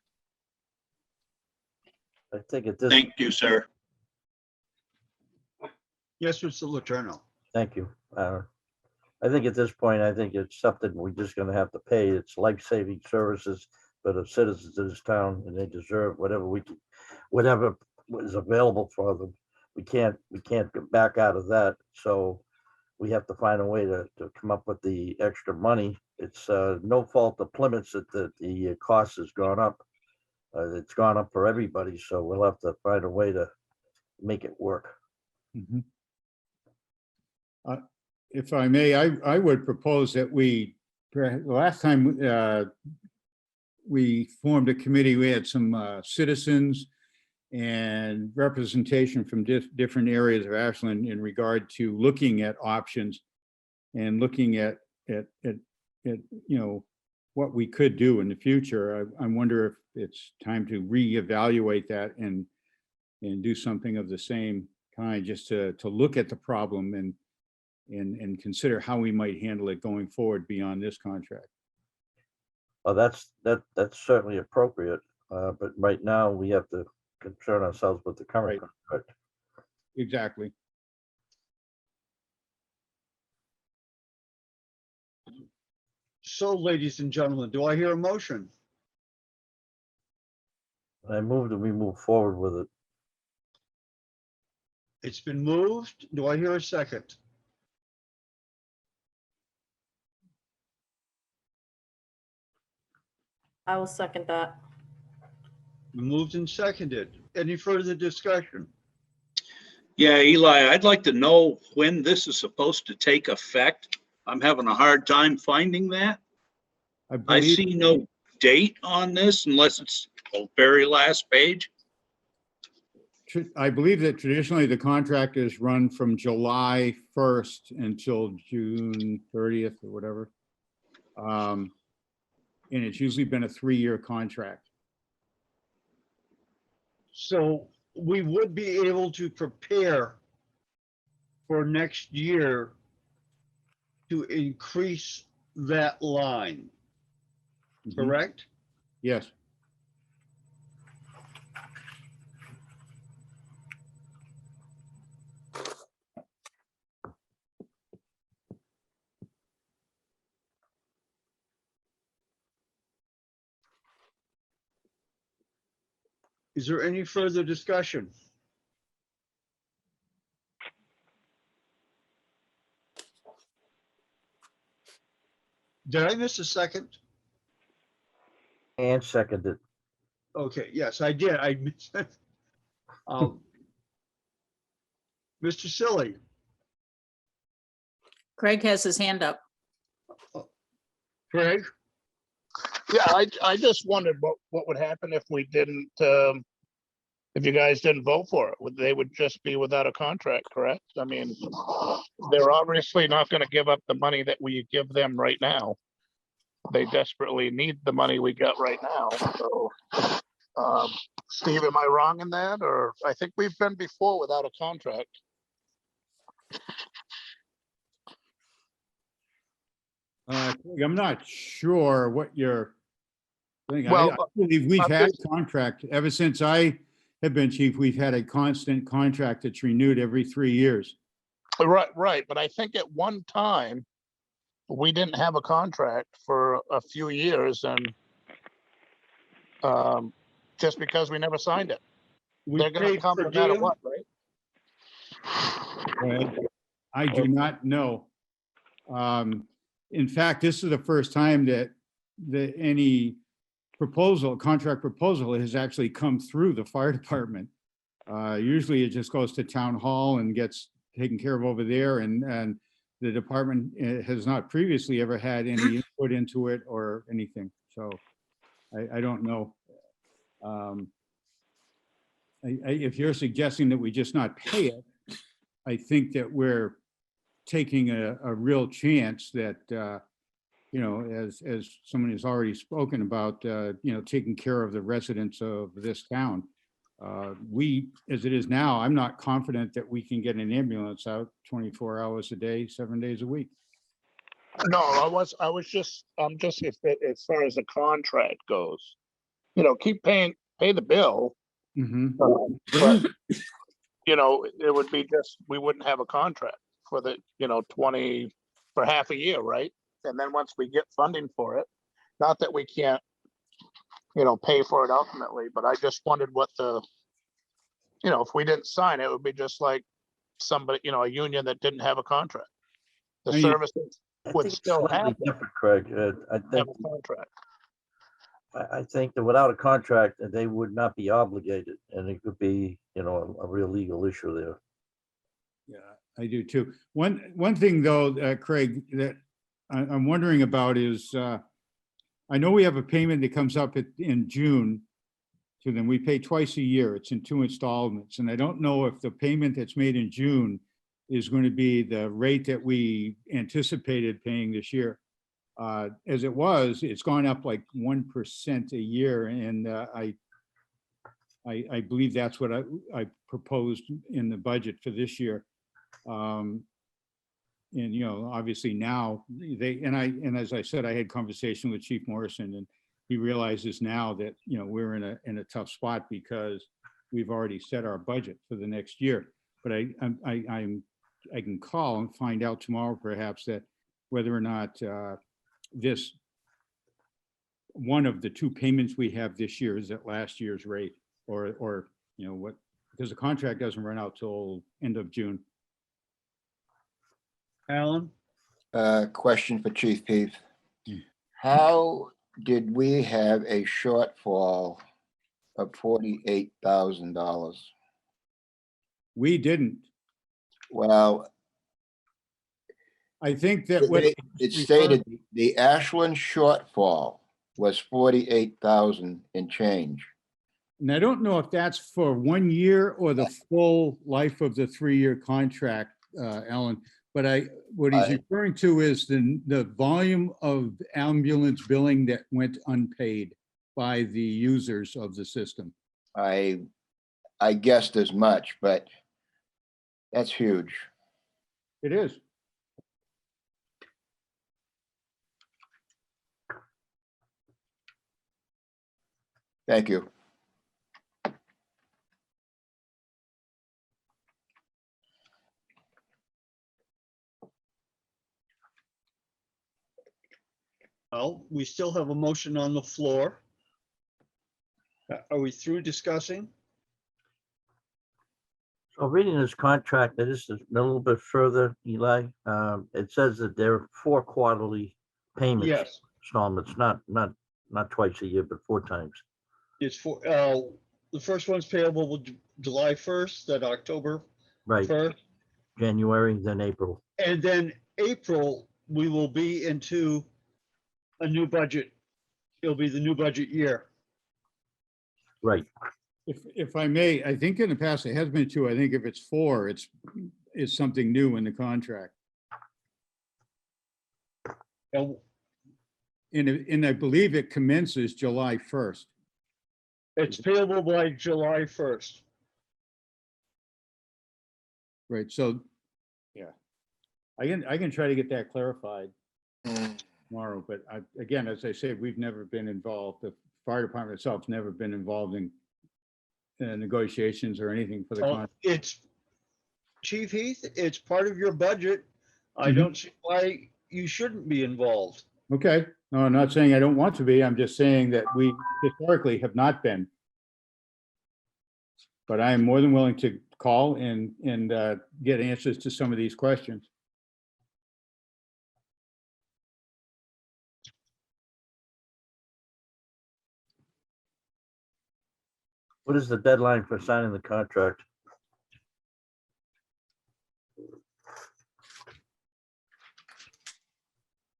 I think at this. Thank you, sir. Yes, Mr. Letourneau. Thank you. I think at this point, I think it's something we're just gonna have to pay. It's life-saving services for the citizens of this town, and they deserve whatever is available for them. We can't get back out of that. So we have to find a way to come up with the extra money. It's no fault of Plymouth that the cost has gone up. It's gone up for everybody, so we'll have to find a way to make it work. Mm-hmm. If I may, I would propose that the last time we formed a committee. We had some citizens and representation from different areas of Ashland in regard to looking at options and looking at what we could do in the future. I wonder if it's time to reevaluate that and do something of the same kind, just to look at the problem and consider how we might handle it going forward beyond this contract. Well, that's certainly appropriate, but right now we have to concern ourselves with the current contract. Exactly. So, ladies and gentlemen, do I hear a motion? I move that we move forward with it. It's been moved. Do I hear a second? I will second that. Moved and seconded. Any further discussion? Yeah, Eli, I'd like to know when this is supposed to take effect. I'm having a hard time finding that. I believe- see no date on this unless it's the very last page. I believe that traditionally the contract is run from July 1st until June 30th or whatever. And it's usually been a 3-year contract. So we would be able to prepare for next year to increase that line, correct? Yes. Is there any further discussion? Did I miss a second? And seconded. Okay, yes, I did. I missed it. Mr. Silly, Craig has his hand up. Craig, Yeah, I just wondered what would happen if we didn't, if you guys didn't vote for it. They would just be without a contract, correct? I mean, they're obviously not gonna give up the money that we give them right now. They desperately need the money we got right now, so. Steve, am I wrong in that? Or I think we've been before without a contract. I'm not sure what you're thinking. Well, I believe we've I'm had just- contract ever since I have been chief. We've had a constant contract that's renewed every 3 years. Right, but I think at one time, we didn't have a contract for a few years and just because we never signed it. we They're gonna paid come per no matter diem. what, right? I do not know. In fact, this is the first time that any contract proposal has actually come through the fire department. Usually it just goes to town hall and gets taken care of over there, and the department has not previously ever had any input into it or anything. So I don't know. If you're suggesting that we just not pay it, I think that we're taking a real chance that, as someone has already spoken about, taking care of the residents of this town. We, as it is now, I'm not confident that we can get an ambulance out 24 hours a day, 7 days a week. No, I'm just, as far as the contract goes, pay the bill. But, it would be just, we wouldn't have a contract for the, for half a year, right? And then once we get funding for it, not that we can't, pay for it ultimately, but I just wondered what if we didn't sign it, it would be just like somebody, a union that didn't have a contract. The I mean, services I would think it's still slightly have different, Craig. I have think, a contract. I think that without a contract, they would not be obligated, and it could be, a real legal issue there. Yeah, I do too. One thing though, Craig, that I'm wondering about is I know we have a payment that comes up in June to them. We pay twice a year. It's in 2 installments. And I don't know if the payment that's made in June is going to be the rate that we anticipated paying this year. As it was, it's gone up like 1% a year. And I believe that's what I proposed in the budget for this year. And, you know, obviously now and as I said, I had conversation with Chief Morrison, and he realizes now that, you know, we're in a tough spot because we've already set our budget for the next year. But I can call and find out tomorrow perhaps that whether or not this one of the 2 payments we have this year is at last year's rate, or you know what, because the contract doesn't run out till end of June. Alan? Question for Chief Peeve. Hmm. How did we have a shortfall of $48,000? We didn't. Well, I think that what it stated the Ashland shortfall was 48,000 and change. and I don't know if that's for 1 year or the full life of the 3-year contract, Alan. But what he's referring to is the volume of ambulance billing that went unpaid by the users of the system. I guessed as much, but that's huge. It is. Thank you. Well, we still have a motion on the floor. Are we through discussing? So reading this contract, that is a little bit further, Eli. It says that there are 4 quarterly payments, Yes, installments, not twice a year, but 4 times. it's for, the first one's payable July 1st, then October Right, 1st. January, then April. And then April, we will be into a new budget. It'll be the new budget year. Right. If I may, I think in the past it has been 2. I think if it's 4, it's something new in the contract. And And I believe it commences July 1st. it's payable by July 1st. Right, so, yeah. I can try to get that clarified tomorrow, but again, as I said, we've never been involved. The fire department itself's never been involved in negotiations or anything for the contract. It's, Chief Heath, it's part of your budget. I Mhm. don't see why you shouldn't be involved. Okay, no, I'm not saying I don't want to be. I'm just saying that we historically have not been. But I am more than willing to call and get answers to some of these questions. What is the deadline for signing the contract?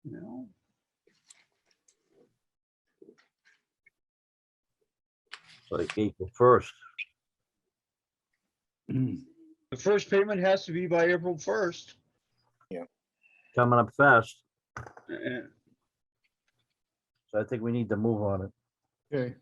No. Like April 1st. The first payment has to be by April 1st. Coming up fast. Uh, So I think we need to move on it. Okay.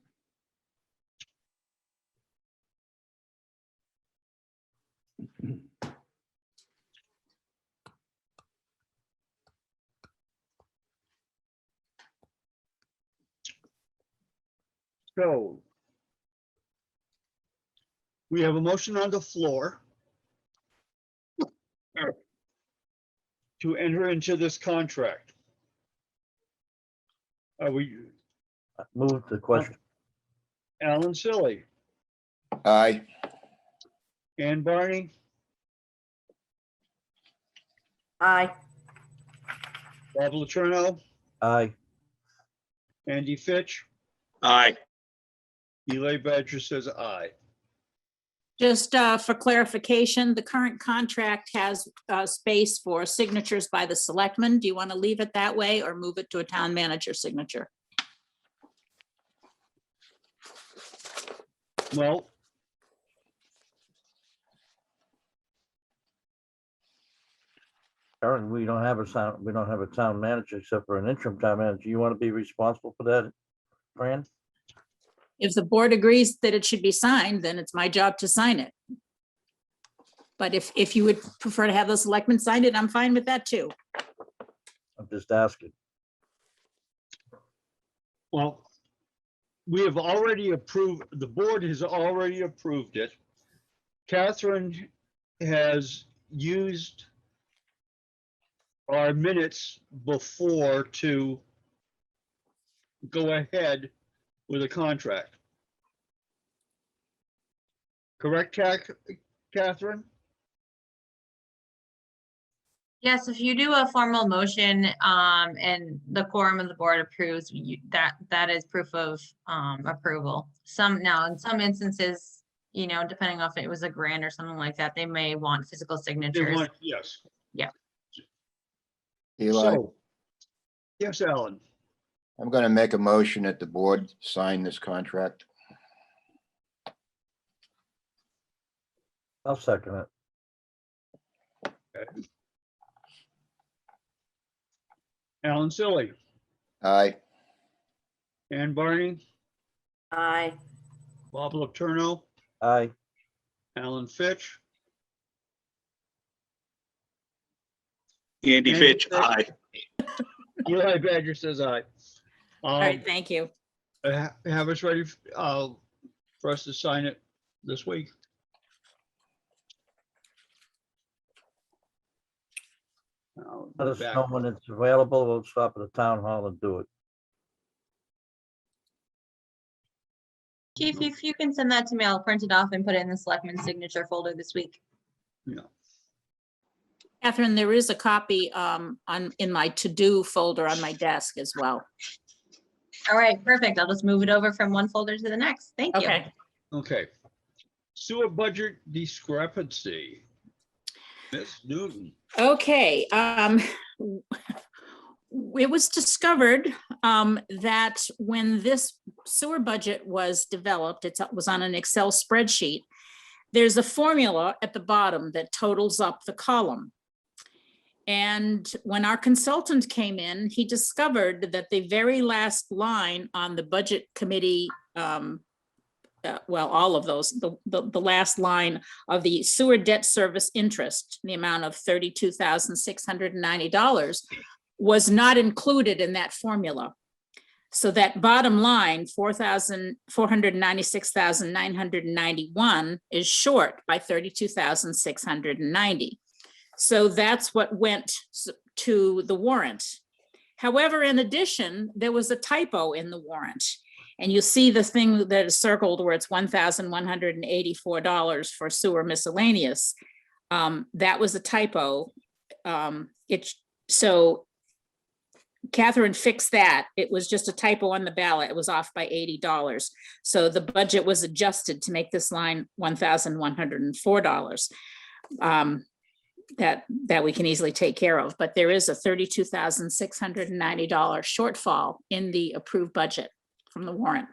So we have a motion on the floor to enter into this contract. We, Move the question. Alan Silly, Aye. Ann Barney, Aye. Bob Laterno, Aye. Andy Fitch, Aye. Eli Badger says aye. Just for clarification, the current contract has space for signatures by the selectmen. Do you want to leave it that way or move it to a town manager signature? Well, Karen, we don't have a town manager except for an interim town manager. You want to be responsible for that, Fran? If the board agrees that it should be signed, then it's my job to sign it. But if you would prefer to have the selectmen sign it, I'm fine with that too. I'm just asking. well, we have already approved, the board has already approved it. Catherine has used our minutes before to go ahead with a contract. Correct, Catherine? Yes, if you do a formal motion, and the quorum of the board approves, that is proof of, approval. Now, in some instances, you know, depending on if it was a grant or something like that, they may want physical They signatures. want- Yes. Yeah. Eli, So, yes, Alan. I'm going to make a motion that the board sign this contract. I'll second it. Alan Silly, Aye. Ann Barney, Aye. Bob Letourneau, Aye. Alan Fitch, Andy Andy Fitch, Fitch. aye. Eli Badger says aye. All right, thank you. Have us ready for us to sign it this week. I'll Let be us back. know when it's available. We'll stop at the town hall and do it. Chief, if you can send that to me, I'll print it off and put it in the selectman's signature folder this week. Yeah. Catherine, there is a copy in my to-do folder on my desk as well. All right, perfect. I'll just move it over from one folder to the next. Thank you. Okay. Okay. Sewer budget discrepancy. Ms. Newton. Okay, it was discovered that when this sewer budget was developed, it was on an Excel spreadsheet. There's a formula at the bottom that totals up the column. And when our consultant came in, he discovered that the very last line on the budget committee, well, all of those, the last line of the sewer debt service interest, the amount of $32,690 was not included in that formula. So that bottom line, $496,991 is short by $32,690. So that's what went to the warrant. However, in addition, there was a typo in the warrant. And you see the thing that is circled where it's $1,184 for sewer miscellaneous. That was a typo. So Catherine fixed that. It was just a typo on the ballot. It was off by $80. So the budget was adjusted to make this line $1,104. That we can easily take care of, but there is a $32,690 shortfall in the approved budget from the warrant.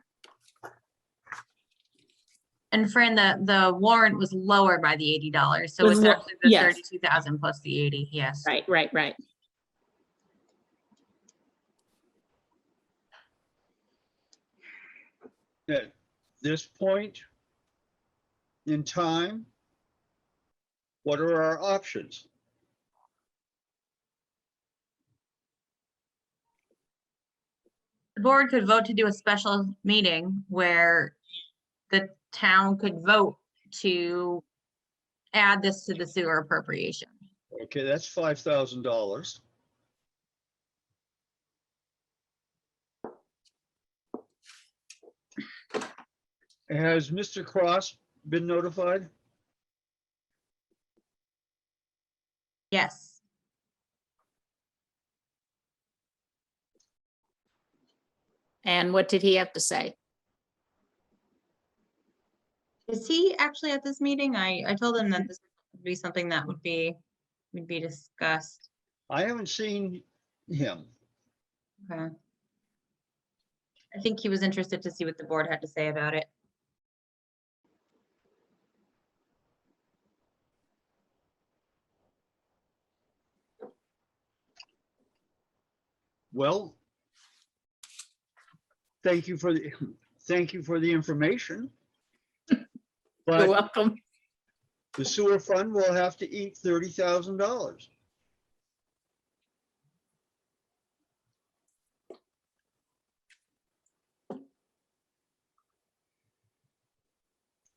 And Fran, the warrant was lower by the $80. So it's actually the Yes. 32,000 plus the 80. Yes. Right. At this point in time, what are our options? The board could vote to do a special meeting where the town could vote to add this to the sewer appropriation. Okay, that's $5,000. Has Mr. Cross been notified? Yes. And what did he have to say? Is he actually at this meeting? I told him that this would be something that would be discussed. I haven't seen him. Okay. I think he was interested to see what the board had to say about it. Well, thank you for the information. You're But welcome. the sewer fund will have to eat $30,000.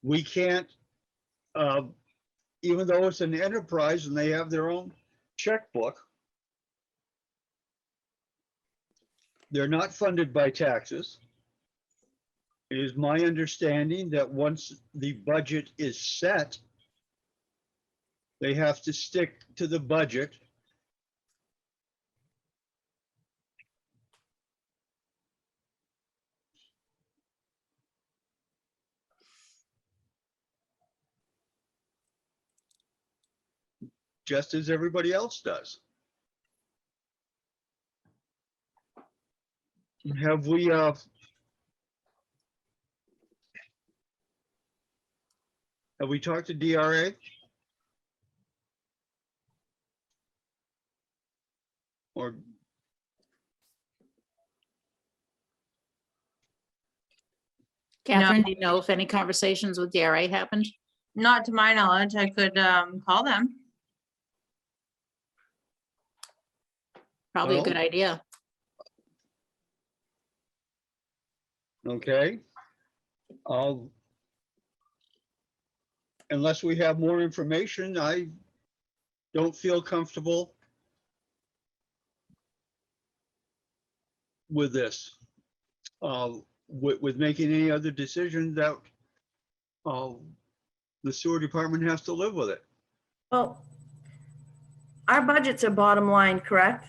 We can't, even though it's an enterprise and they have their own checkbook, they're not funded by taxes. It is my understanding that once the budget is set, they have to stick to the budget. Just as everybody else does. Have we, talked to DRA? Or, Catherine, do you know if any conversations with DRA happened? Not to my knowledge. I could call them. Probably a Well, good idea. okay. Unless we have more information, I don't feel comfortable with this, with making any other decision that the sewer department has to live with it. Well, our budgets are bottom line, correct?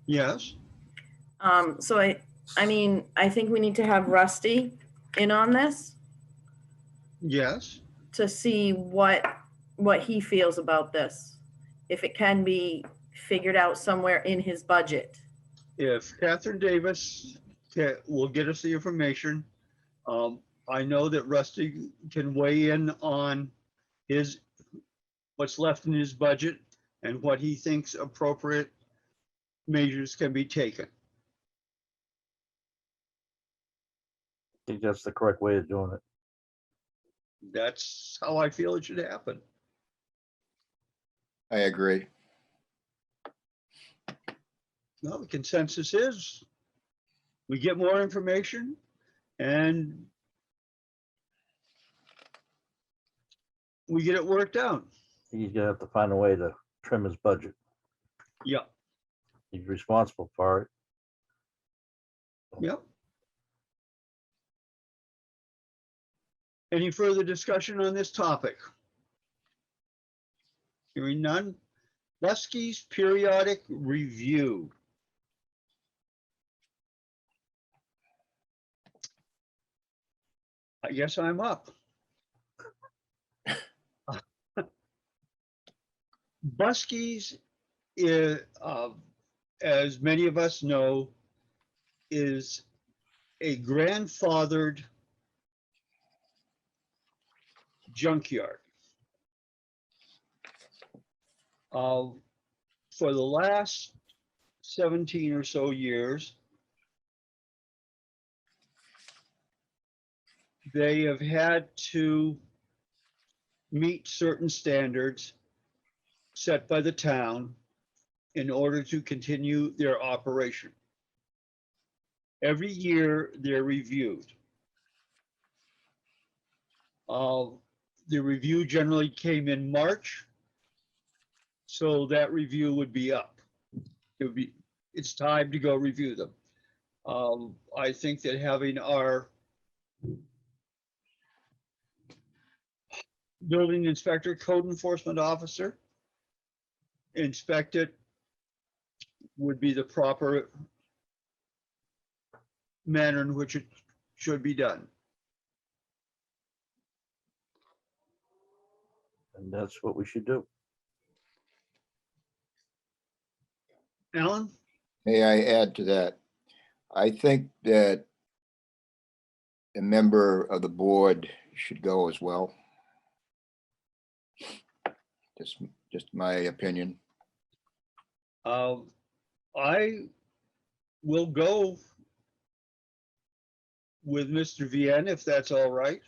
Yes, So I mean, I think we need to have Rusty in on this yes. to see what he feels about this. If it can be figured out somewhere in his budget. If Catherine Davis will get us the information, I know that Rusty can weigh in on what's left in his budget and what he thinks appropriate measures can be taken. I think that's the correct way of doing it. That's how I feel it should happen. I agree. No, the consensus is we get more information and we get it worked out. He's gonna have to find a way to trim his budget. Yeah, He's responsible for it. yeah. Any further discussion on this topic? Hearing none. Lusky's periodic review. I guess I'm up. Buskey's, as many of us know, is a grandfathered junkyard. For the last 17 or so years, they have had to meet certain standards set by the town in order to continue their operation. Every year they're reviewed. The review generally came in March, so that review would be up. It's time to go review them. I think that having our building inspector, code enforcement officer inspect it would be the proper manner in which it should be done. And that's what we should do. Alan? May I add to that? I think that a member of the board should go as well. Just my opinion. I we'll go with Mr. Vienne, if that's all right.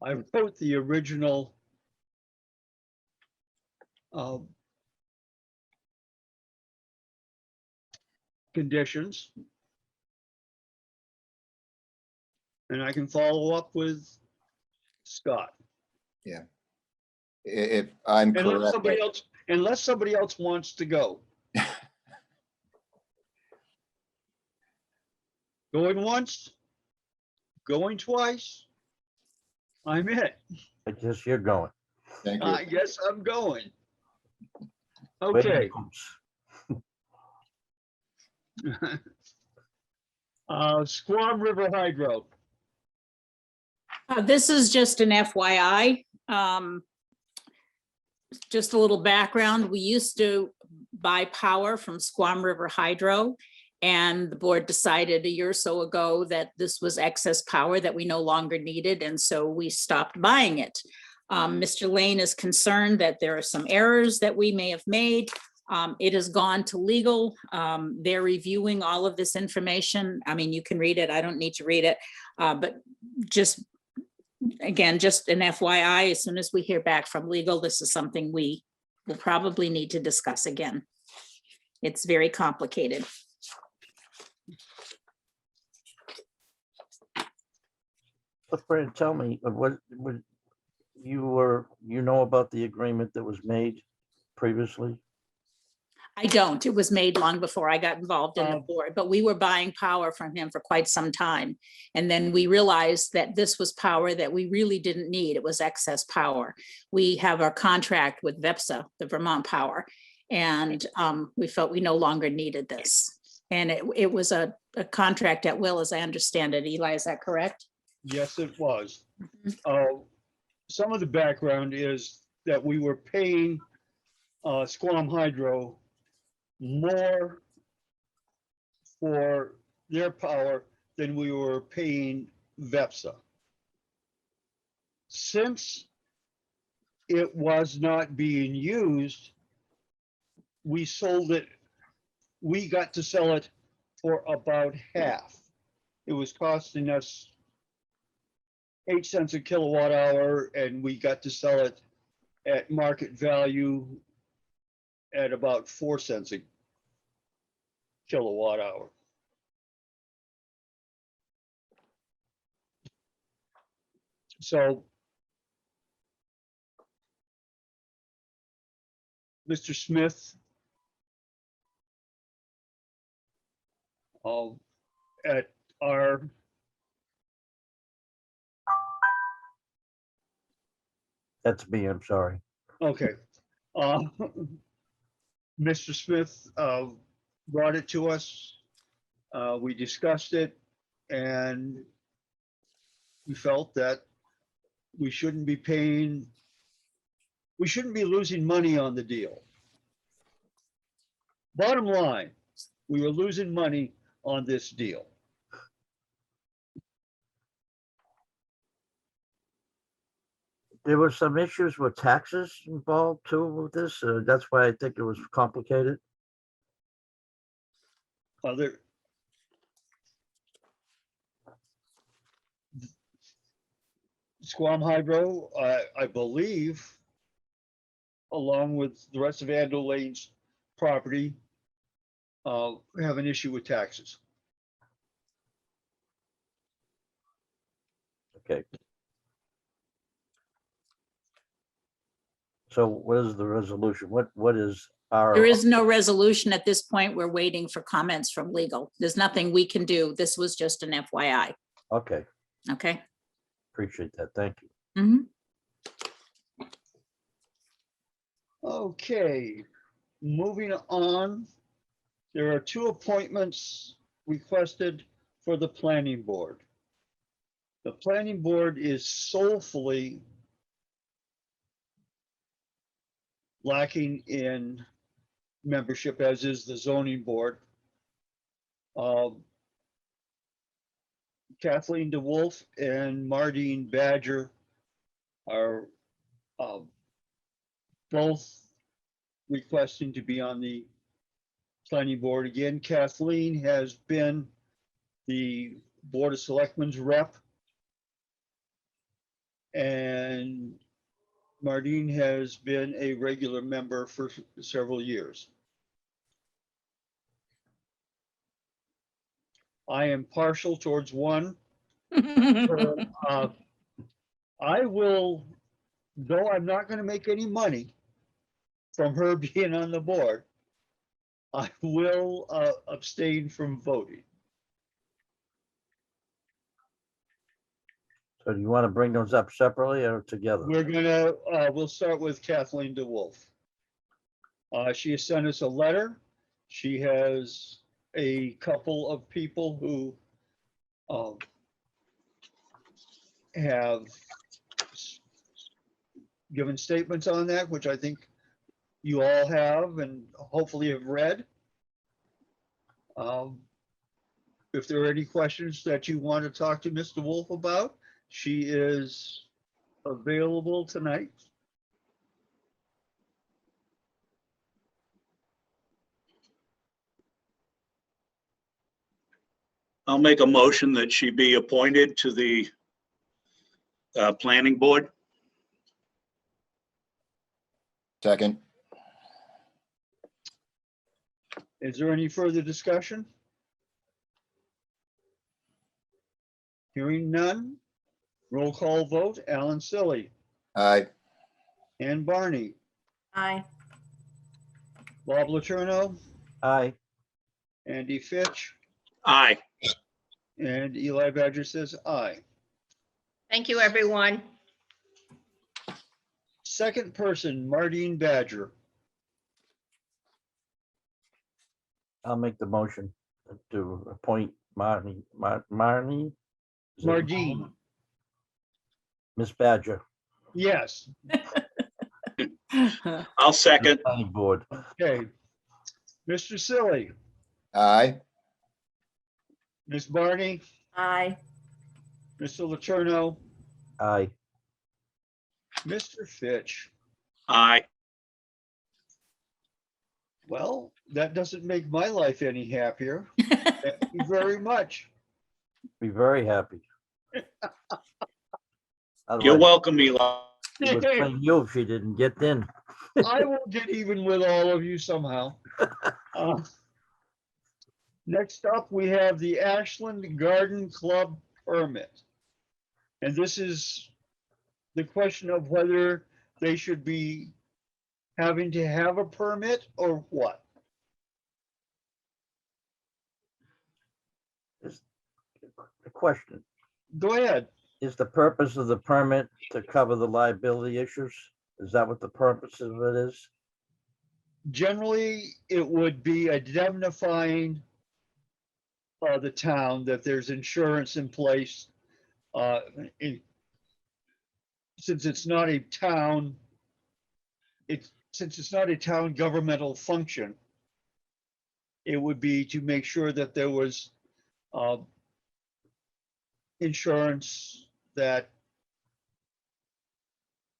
I wrote the original conditions. And I can follow up with Scott. If I'm correct, Unless somebody else wants to go. Going once, going twice. I'm it. I guess you're going. thank you. I guess I'm going. Wait a Okay. minute. Squam River Hydro. This is just an FYI. Just a little background. We used to buy power from Squam River Hydro, and the board decided a year or so ago that this was excess power that we no longer needed, and so we stopped buying it. Mr. Lane is concerned that there are some errors that we may have made. It has gone to legal. They're reviewing all of this information. I mean, you can read it. I don't need to read it, but just again, just an FYI, as soon as we hear back from legal, this is something we will probably need to discuss again. It's very complicated. But Fran, tell me, what you know about the agreement that was made previously? I don't. It was made long before I got involved in the board, but we were buying power from him for quite some time. And then we realized that this was power that we really didn't need. It was excess power. We have our contract with VEPSA, the Vermont Power, and we felt we no longer needed this. And it was a contract at will, as I understand it. Eli, is that correct? Yes, it was. Some of the background is that we were paying Squam Hydro more for their power than we were paying VEPSA. Since it was not being used, we sold it, we got to sell it for about half. It was costing us 8 cents a kilowatt hour, and we got to sell it at market value at about 4 cents a kilowatt hour. So Mr. Smith at our That's me, I'm sorry. okay. Mr. Smith brought it to us. We discussed it, and we felt that we shouldn't be losing money on the deal. Bottom line, we were losing money on this deal. There were some issues with taxes involved too with this. That's why I think it was complicated. Other Squam Hydro, I believe, along with the rest of Andrew Lane's property, have an issue with taxes. Okay. So what is the resolution? What is our? There is no resolution at this point. We're waiting for comments from legal. There's nothing we can do. This was just an FYI. Okay, Okay. appreciate that. Thank you. Mhm. Okay, moving on. There are 2 appointments requested for the planning board. The planning board is soulfully lacking in membership, as is the zoning board. Kathleen Dewolfe and Mardine Badger are both requesting to be on the Planning Board again. Kathleen has been the Board of Selectmen's rep. And Mardine has been a regular member for several years. I am partial towards one. Uh, I will, though I'm not going to make any money from her being on the board, I will abstain from voting. So do you want to bring those up separately or together? We'll start with Kathleen Dewolfe. She has sent us a letter. She has a couple of people who have given statements on that, which I think you all have and hopefully have read. If there are any questions that you want to talk to Mr. Wolf about, she is available tonight. I'll make a motion that she be appointed to the planning board. Second. Is there any further discussion? Hearing none. Roll call vote. Alan Silly, Aye. Ann Barney, Aye. Bob Letourneau, Aye. Andy Fitch, Aye. and Eli Badger says aye. Thank you, everyone. Second person, Mardine Badger. I'll make the motion to appoint Marnie. Is it Mardine, Miss Badger. yes. I'll second. Planning Board. Okay. Mr. Silly, Aye. Miss Barney, Aye. Mr. Letourneau, Aye. Mr. Fitch. Aye. Well, that doesn't make my life any happier. Thank you very much. Be very happy. You're Otherwise, welcome, Eli. it would blame you if she didn't get in. I will get even with all of you somehow. Next up, we have the Ashland Garden Club permit. And this is the question of whether they should be having to have a permit or what. The question, Go ahead. is the purpose of the permit to cover the liability issues? Is that what the purpose of it is? Generally, it would be indemnifying the town that there's insurance in place. Since it's not a town, since it's not a town governmental function, it would be to make sure that there was insurance, that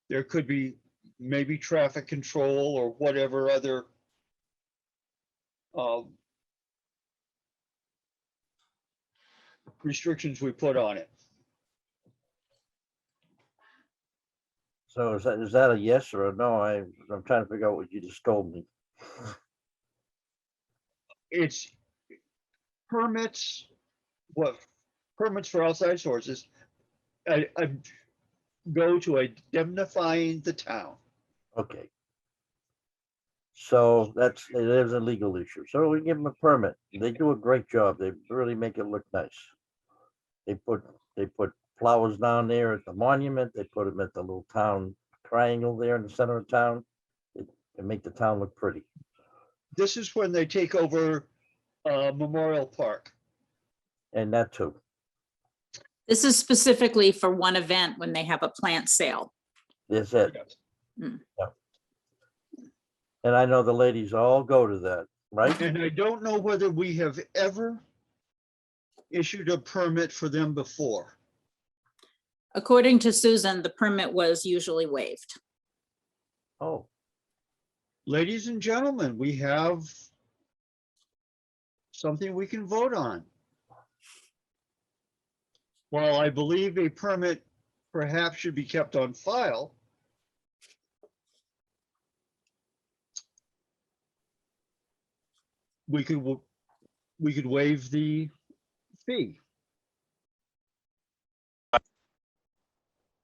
there could be maybe traffic control or whatever other restrictions we put on it. So is that a yes or a no? I'm trying to figure out what you just told me. It's permits, what permits for outside sources, I go to indemnifying the town. Okay. So it is a legal issue. So we give them a permit. They do a great job. They really make it look nice. They put flowers down there at the monument. They put them at the little town triangle there in the center of town. They make the town look pretty. This is when they take over Memorial Park. And that too. This is specifically for one event when they have a plant sale. That's it. Mm. Yeah. And I know the ladies all go to that, right? And I don't know whether we have ever issued a permit for them before. According to Susan, the permit was usually waived. Oh, Ladies and gentlemen, we have something we can vote on. While I believe a permit perhaps should be kept on file, we could waive the fee.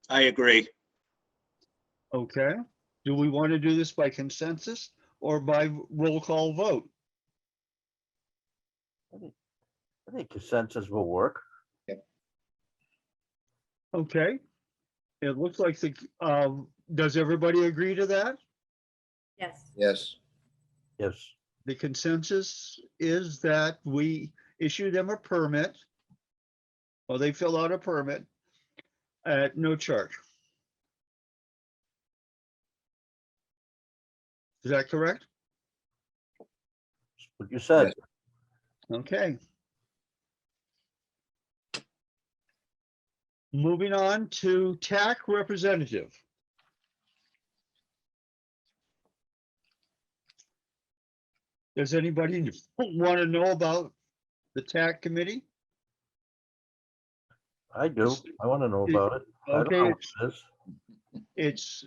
I agree. Okay, do we want to do this by consensus or by roll call vote? I think consensus will work. Okay, it looks like does everybody agree to that? Yes. Yes. Yes. The consensus is that we issue them a permit, or they fill out a permit at no charge. Is that correct? What you said. Okay. Moving on to TAC representative. Does anybody want to know about the TAC committee? I do. I want to know about it. I don't know Okay, what it is. it's,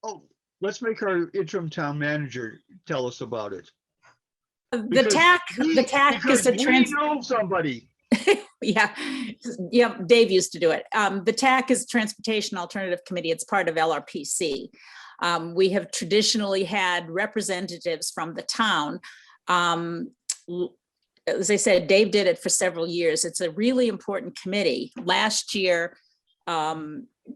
oh, let's make our interim town manager tell us about it. The Because TAC because is a we know somebody. Yeah, Dave used to do it. The TAC is Transportation Alternative Committee. It's part of LRPC. We have traditionally had representatives from the town. As I said, Dave did it for several years. It's a really important committee. Last year,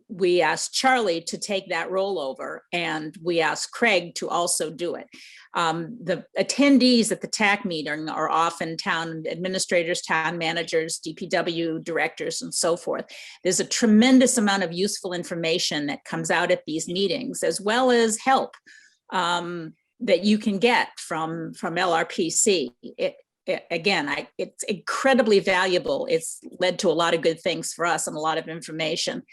we asked Charlie to take that role over, and we asked Craig to also do it. The attendees at the TAC meeting are often town administrators, town managers, DPW directors, and so forth. There's a tremendous amount of useful information that comes out at these meetings, as well as help that you can get from LRPC. It's incredibly valuable. It's led to a lot of good things for us and a lot of information.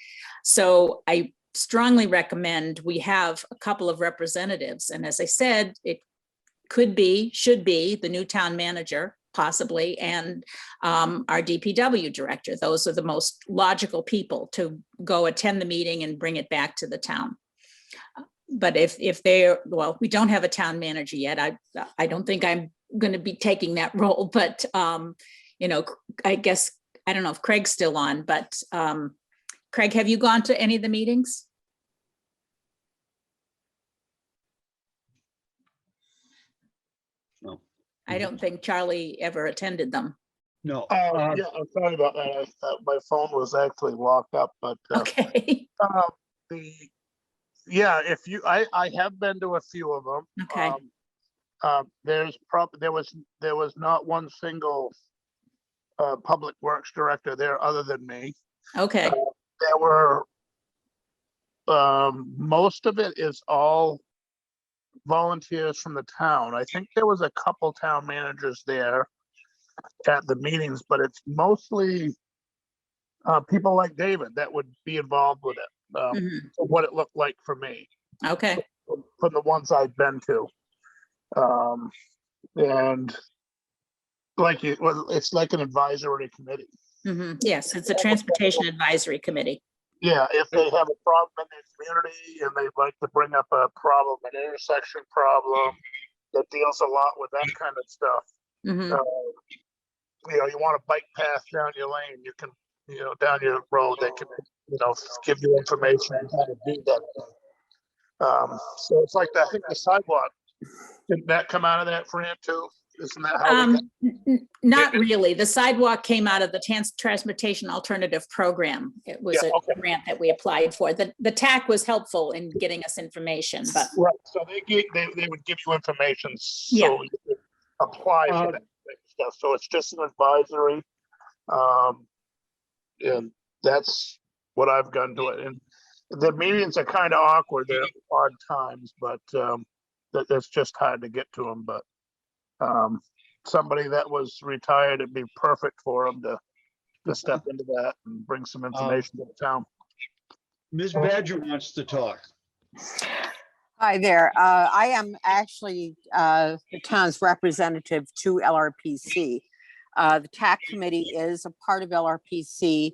So I strongly recommend we have a couple of representatives. And as I said, it should be the new town manager, possibly, and our DPW director. Those are the most logical people to go attend the meeting and bring it back to the town. But if they're, well, we don't have a town manager yet. I don't think I'm going to be taking that role, but I guess, I don't know if Craig's still on, but Craig, have you gone to any of the meetings? No. I don't think Charlie ever attended them. No. Yeah, I'm sorry about that. My phone was actually locked up, but Okay. I have been to a few of them. Okay. There was not one single public works director there other than me. Okay. There were most of it is all volunteers from the town. I think there was a couple town managers there at the meetings, but it's mostly people like David that would be involved with it. What it looked like for me. Okay. From the ones I've been to. And it's like an advisory committee. Yes, it's a transportation advisory committee. Yeah, if they have a problem in their community and they'd like to bring up a problem, an intersection problem that deals a lot with that kind of stuff. You want a bike path down your lane, you can, down your road, they can, give you information on how to do that. So it's like that. I think the sidewalk, did that come out of that, Fran, too? Isn't that how Not really. The sidewalk came out of the Transportation Alternative Program. It was a grant that we applied for. The TAC was helpful in getting us information, but right. So they would give you information so you could apply for that stuff. So it's just an advisory. And that's what I've gone to it. And the meetings are kind of awkward. They're odd times, but that's just hard to get to them. But somebody that was retired, it'd be perfect for them to step into that and bring some information to the town. Ms. Badger wants to talk. Hi there. I am actually the town's representative to LRPC. The TAC committee is a part of LRPC.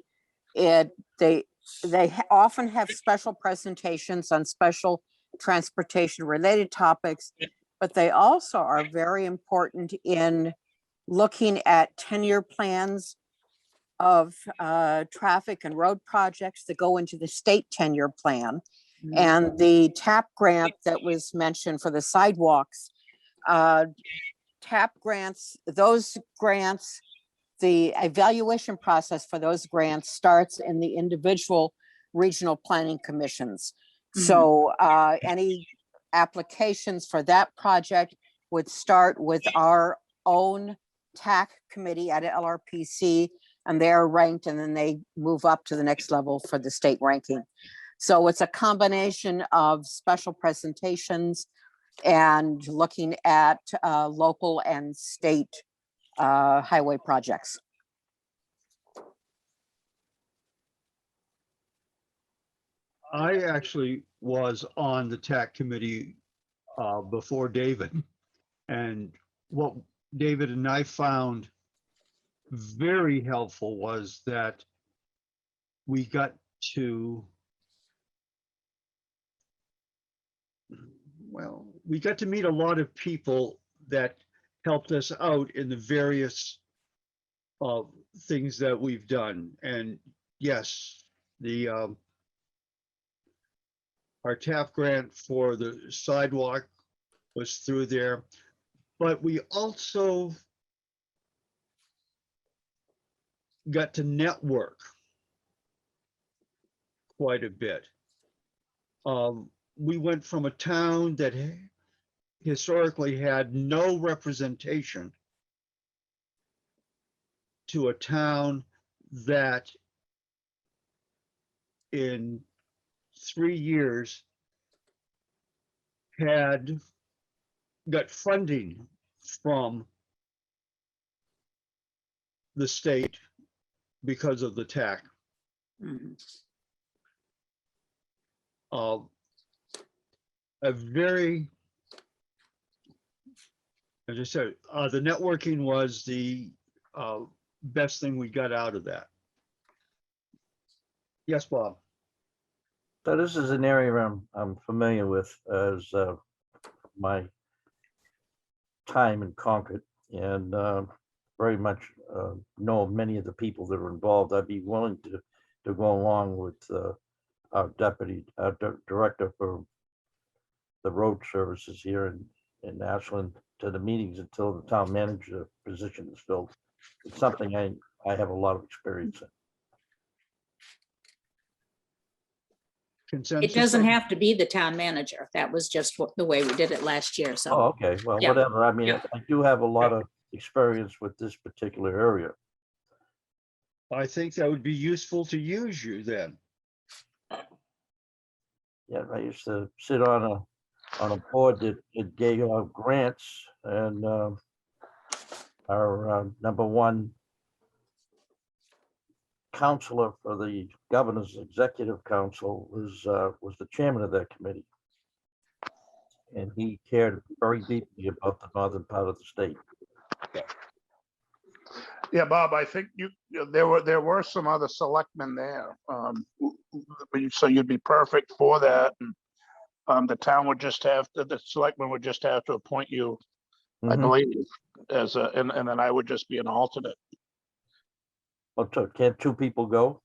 They often have special presentations on special transportation related topics, but they also are very important in looking at 10-year plans of traffic and road projects that go into the state 10-year plan. And the TAP grant that was mentioned for the sidewalks, TAP grants, those grants, the evaluation process for those grants starts in the individual regional planning commissions. So any applications for that project would start with our own TAC committee at LRPC, and they're ranked, and then they move up to the next level for the state ranking. So it's a combination of special presentations and looking at local and state highway projects. I actually was on the TAC committee before David. And what David and I found very helpful was that we got to, well, we got to meet a lot of people that helped us out in the various things that we've done. And yes, the our TAP grant for the sidewalk was through there, but we also got to network quite a bit. We went from a town that historically had no representation to a town that in 3 years had got funding from the state because of the TAC. A very, as I said, the networking was the best thing we got out of that. Yes, Bob. So this is an area I'm familiar with as my time in Concord, and very much know many of the people that are involved. I'd be willing to go along with our director for the road services here in Ashland to the meetings until the town manager position is filled. It's something I have a lot of experience in. Consensus. It doesn't have to be the town manager. That was just the way we did it last year, Oh, so. okay, well, Yeah. whatever. I mean, Yeah. I do have a lot of experience with this particular area. I think that would be useful to use you then. Yeah, I used to sit on a board that gave out grants, and our number one counselor for the governor's executive council was the chairman of that committee. And he cared very deeply about the northern part of the state. Yeah, Bob, I think there were some other selectmen there. So you'd be perfect for that. And the town would just have the selectmen would just have to appoint you, I believe, as and then I would just be an alternate. Well, can't two people go?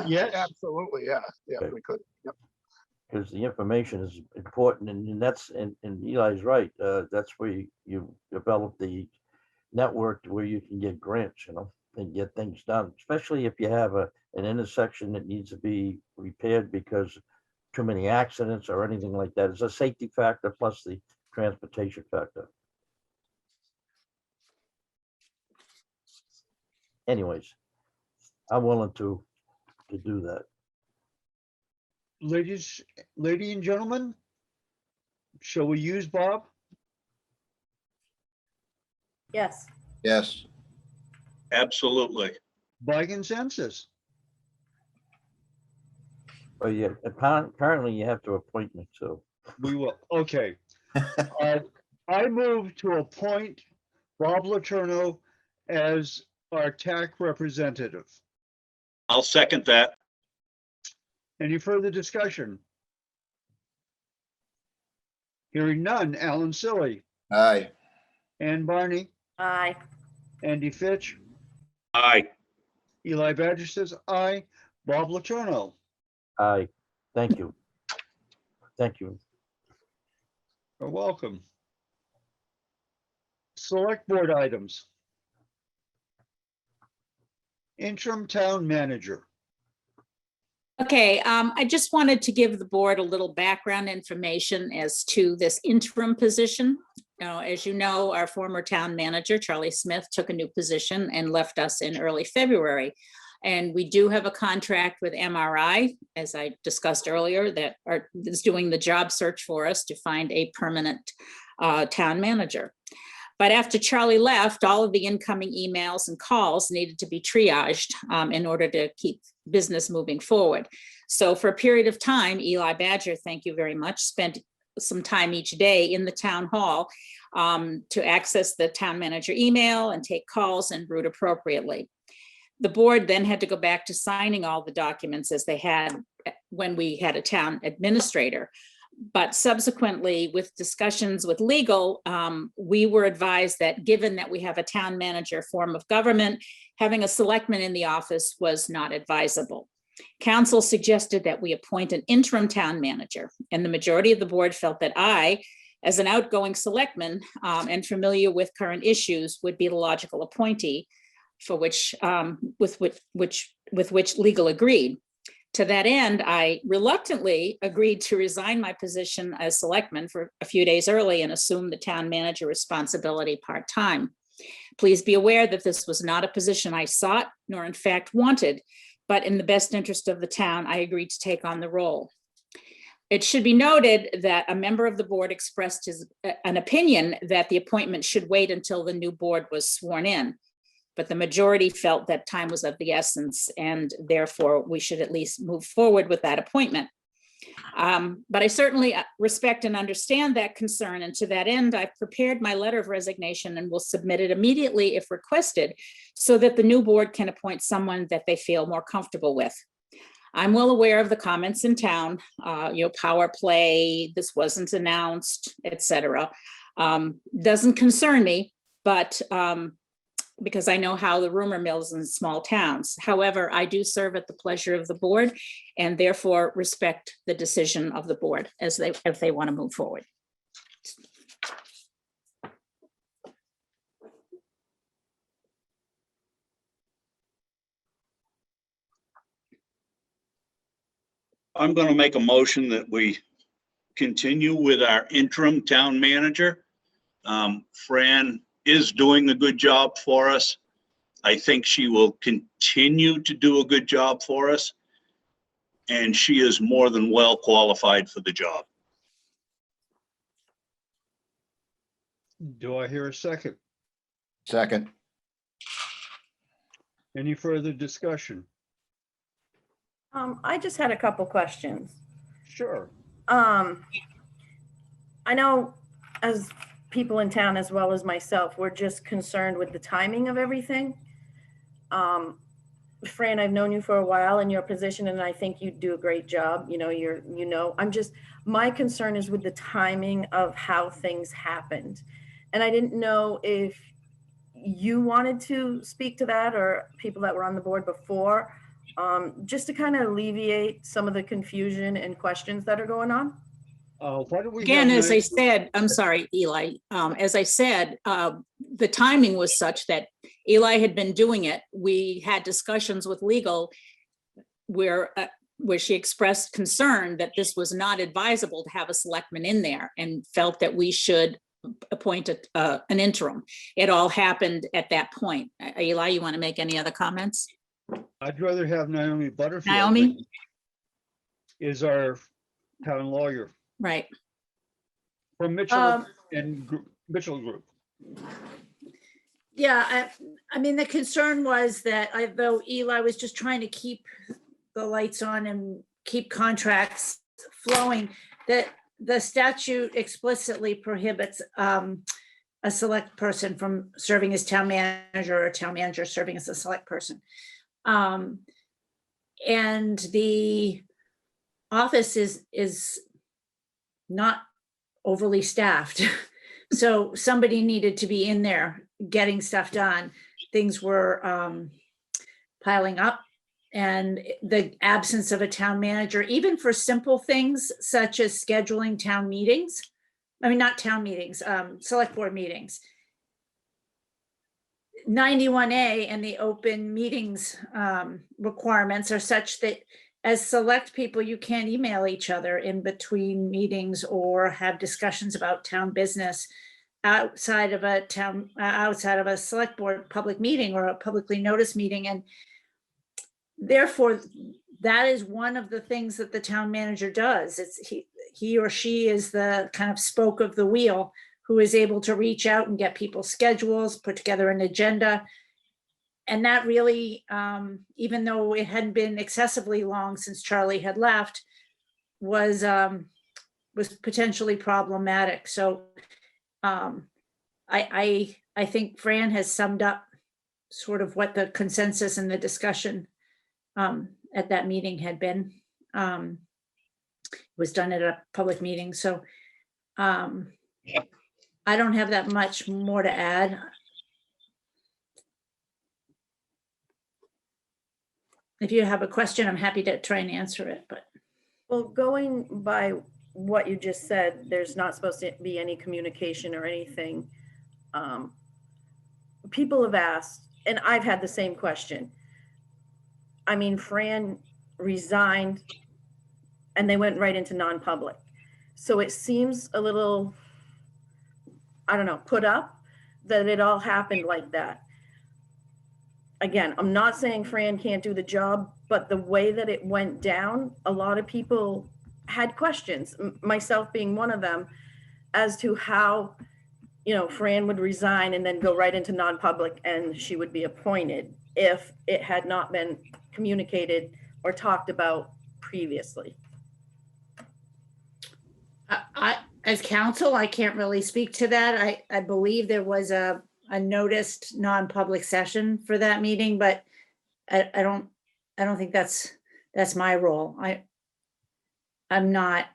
Yes. Absolutely, yeah. Yeah, Okay. we could. Yep. Because the information is important, and that's, and Eli's right, that's where you develop the network where you can get grants, and get things done, especially if you have an intersection that needs to be repaired because too many accidents or anything like that. It's a safety factor plus the transportation factor. Anyways, I'm willing to do that. Ladies and gentlemen, shall we use Bob? Yes. Yes. Absolutely. By consensus. But yeah, apparently you have to appoint me, so. We will, okay. I move to appoint Bob Letourneau as our TAC representative. I'll second that. Any further discussion? Hearing none. Alan Silly, Aye. Ann Barney, Aye. Andy Fitch, Aye. Eli Badger says aye. Bob Letourneau. Aye, thank you. Thank you. You're welcome. Select board items. Interim town manager. Okay, I just wanted to give the board a little background information as to this interim position. Now, as you know, our former town manager, Charlie Smith, took a new position and left us in early February. And we do have a contract with MRI, as I discussed earlier, that is doing the job search for us to find a permanent town manager. But after Charlie left, all of the incoming emails and calls needed to be triaged in order to keep business moving forward. So for a period of time, Eli Badger, thank you very much, spent some time each day in the town hall to access the town manager email and take calls and route appropriately. The board then had to go back to signing all the documents as they had when we had a town administrator. But subsequently, with discussions with legal, we were advised that given that we have a town manager form of government, having a selectman in the office was not advisable. Council suggested that we appoint an interim town manager, and the majority of the board felt that I, as an outgoing selectman and familiar with current issues, would be the logical appointee for which with which legal agreed. To that end, I reluctantly agreed to resign my position as selectman for a few days early and assume the town manager responsibility part-time. Please be aware that this was not a position I sought, nor in fact wanted, but in the best interest of the town, I agreed to take on the role. It should be noted that a member of the board expressed an opinion that the appointment should wait until the new board was sworn in. But the majority felt that time was of the essence and therefore we should at least move forward with that appointment. But I certainly respect and understand that concern, and to that end, I've prepared my letter of resignation and will submit it immediately if requested so that the new board can appoint someone that they feel more comfortable with. I'm well aware of the comments in town, power play, this wasn't announced, etc. Doesn't concern me, but because I know how the rumor mills in small towns. However, I do serve at the pleasure of the board and therefore respect the decision of the board if they want to move forward. I'm going to make a motion that we continue with our interim town manager. Fran is doing a good job for us. I think she will continue to do a good job for us. And she is more than well qualified for the job. Do I hear a second? Second. Any further discussion? I just had a couple questions. Sure. I know as people in town as well as myself, we're just concerned with the timing of everything. Fran, I've known you for a while in your position and I think you do a great job. My concern is with the timing of how things happened. And I didn't know if you wanted to speak to that or people that were on the board before, just to kind of alleviate some of the confusion and questions that are going on. Why don't we Again, have as I said, I'm sorry, Eli. As I said, the timing was such that Eli had been doing it. We had discussions with legal where she expressed concern that this was not advisable to have a selectman in there and felt that we should appoint an interim. It all happened at that point. Eli, you want to make any other comments? I'd rather have Naomi Butterfield. Naomi? Is our town lawyer Right. from Mitchell and Mitchell Group. Yeah, I mean, the concern was that although Eli was just trying to keep the lights on and keep contracts flowing, that the statute explicitly prohibits a select person from serving as town manager or a town manager serving as a select person. And the office is not overly staffed. So somebody needed to be in there getting stuff done. Things were piling up, and the absence of a town manager, even for simple things such as scheduling town meetings, I mean, not town meetings, select board meetings. 91A and the open meetings requirements are such that as select people, you can't email each other in between meetings or have discussions about town business outside of a select board public meeting or a publicly noticed meeting. And therefore, that is one of the things that the town manager does. It's he or she is the kind of spoke of the wheel who is able to reach out and get people's schedules, put together an agenda. And that really, even though it hadn't been excessively long since Charlie had left, was potentially problematic. So I think Fran has summed up sort of what the consensus and the discussion at that meeting had been. It was done at a public meeting. So I don't have that much more to add. If you have a question, I'm happy to try and answer it, but. Well, going by what you just said, there's not supposed to be any communication or anything. People have asked, and I've had the same question. I mean, Fran resigned and they went right into non-public. So it seems a little, I don't know, put up that it all happened like that. Again, I'm not saying Fran can't do the job, but the way that it went down, a lot of people had questions, myself being one of them, as to how, you know, Fran would resign and then go right into non-public and she would be appointed if it had not been communicated or talked about previously. As counsel, I can't really speak to that. I believe there was a noticed non-public session for that meeting, but I don't think that's my role. I'm not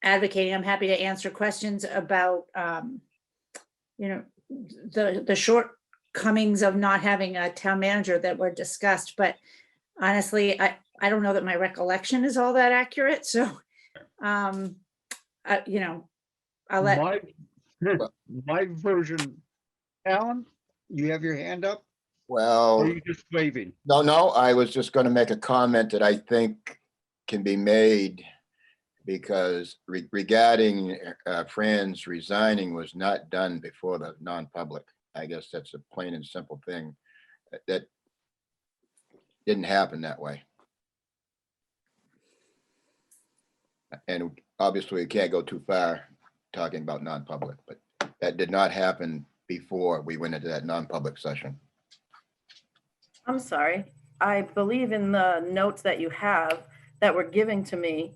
advocating. I'm happy to answer questions about you know, the shortcomings of not having a town manager that were discussed, but honestly, I don't know that my recollection is all that accurate. So you know, I'll let my version. Alan, you have your hand up? Well, Or are you just waving? no, I was just going to make a comment that I think can be made because regarding Fran's resigning was not done before the non-public. I guess that's a plain and simple thing. That didn't happen that way. And obviously we can't go too far talking about non-public, but that did not happen before we went into that non-public session. I'm sorry. I believe in the notes that you have that were given to me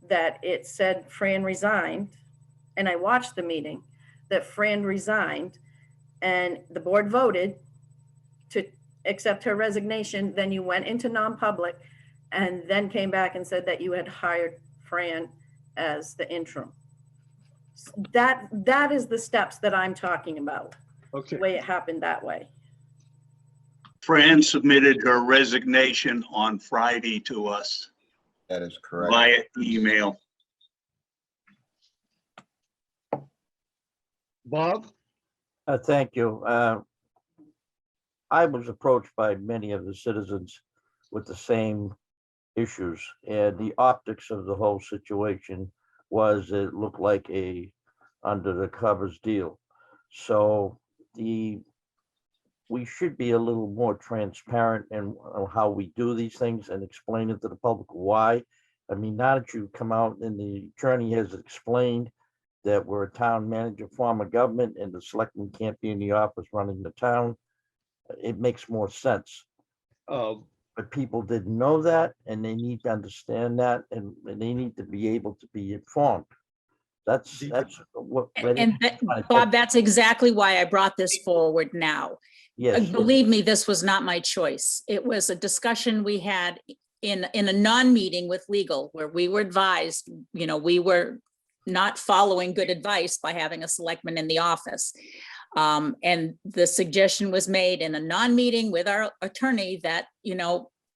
that it said Fran resigned, and I watched the meeting that Fran resigned and the board voted to accept her resignation. Then you went into non-public and then came back and said that you had hired Fran as the interim. That is the steps that I'm talking about. Okay. The way it happened that way. Fran submitted her resignation on Friday to us That is correct. via email. Bob? Thank you. I was approached by many of the citizens with the same issues, and the optics of the whole situation was it looked like a under the covers deal. So we should be a little more transparent in how we do these things and explain it to the public why. I mean, now that you come out and the attorney has explained that we're a town manager form of government and the selectman can't be in the office running the town, it makes more sense. But people didn't know that, and they need to understand that, and they need to be able to be informed. That's what. And Bob, that's exactly why I brought this forward now. Yes. Believe me, this was not my choice. It was a discussion we had in a non-meeting with legal where we were advised, we were not following good advice by having a selectman in the office. And the suggestion was made in a non-meeting with our attorney that,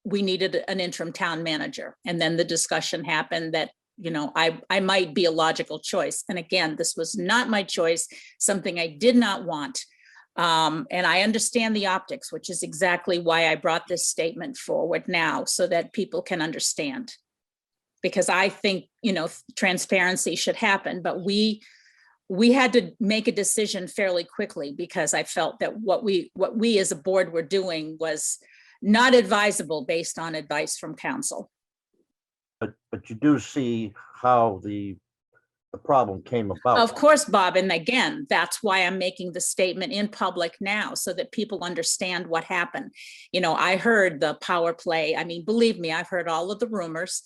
we needed an interim town manager. And then the discussion happened that, I might be a logical choice. And again, this was not my choice, something I did not want. And I understand the optics, which is exactly why I brought this statement forward now, so that people can understand. Because I think, transparency should happen, but we had to make a decision fairly quickly because I felt that what we as a board were doing was not advisable based on advice from counsel. But you do see how the problem came about. Of course, Bob, and again, that's why I'm making the statement in public now so that people understand what happened. I heard the power play. I mean, believe me, I've heard all of the rumors,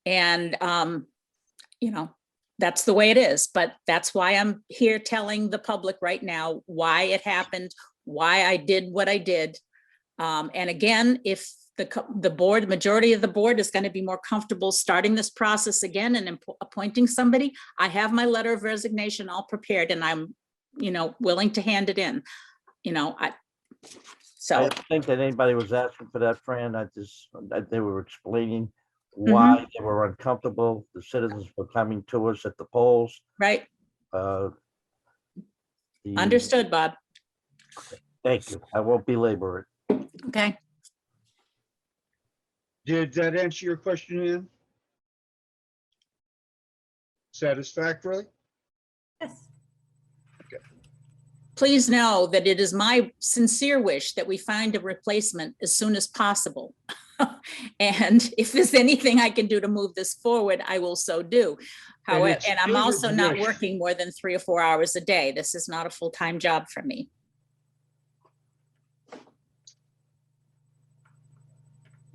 and that's the way it is. But that's why I'm here telling the public right now why it happened, why I did what I did. And again, if the board, majority of the board is going to be more comfortable starting this process again and appointing somebody, I have my letter of resignation all prepared, and I'm, willing to hand it in. I don't think that anybody was asking for that, Fran. They were explaining why they were uncomfortable. The citizens were coming to us at the polls. Right. Understood, Bob. Thank you. I won't belabor it. Okay. Did that answer your question, Ann? Satisfactorily? Yes. Please know that it is my sincere wish that we find a replacement as soon as possible. And if there's anything I can do to move this forward, I will so do. However, and I'm also not working more than 3 or 4 hours a day. This is not a full-time job for me.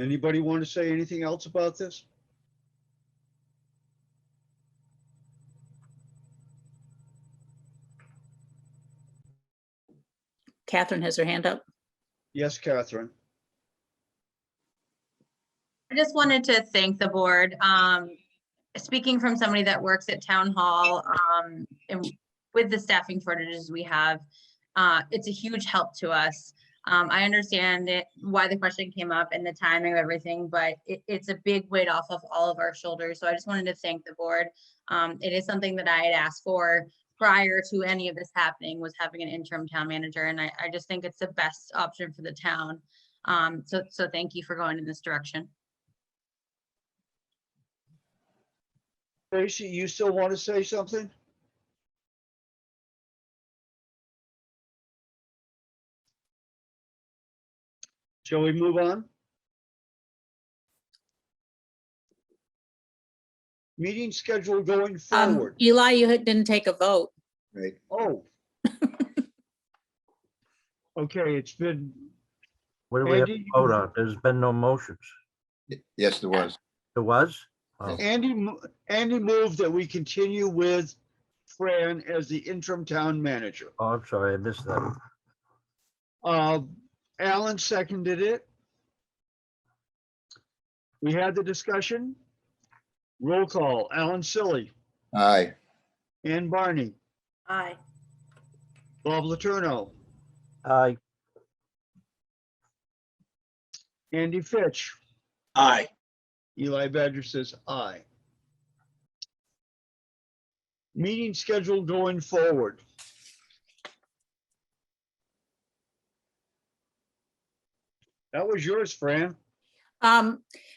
Anybody want to say anything else about this? Catherine has her hand up. Yes, Catherine. I just wanted to thank the board. Speaking from somebody that works at town hall, and with the staffing shortages we have, it's a huge help to us. I understand why the question came up and the timing of everything, but it's a big weight off of all of our shoulders. So I just wanted to thank the board. It is something that I had asked for prior to any of this happening, was having an interim town manager. And I just think it's the best option for the town. So thank you for going in this direction. Tracy, you still want to say something? Shall we move on? Meeting schedule going forward. Eli, you didn't take a vote. Right. Oh. Okay, it's been, What do we have to Andy? vote on? There's been no motions. Yes, there was. There was? Oh, Andy moved that we continue with Fran as the interim town manager. oh, I'm sorry, I missed that. Alan seconded it. We had the discussion. Roll call, Alan Silly, Aye. Ann Barney, Aye. Bob Letourneau, Aye. Andy Fitch, Aye. Eli Badger says aye. Meeting schedule going forward. That was yours, Fran.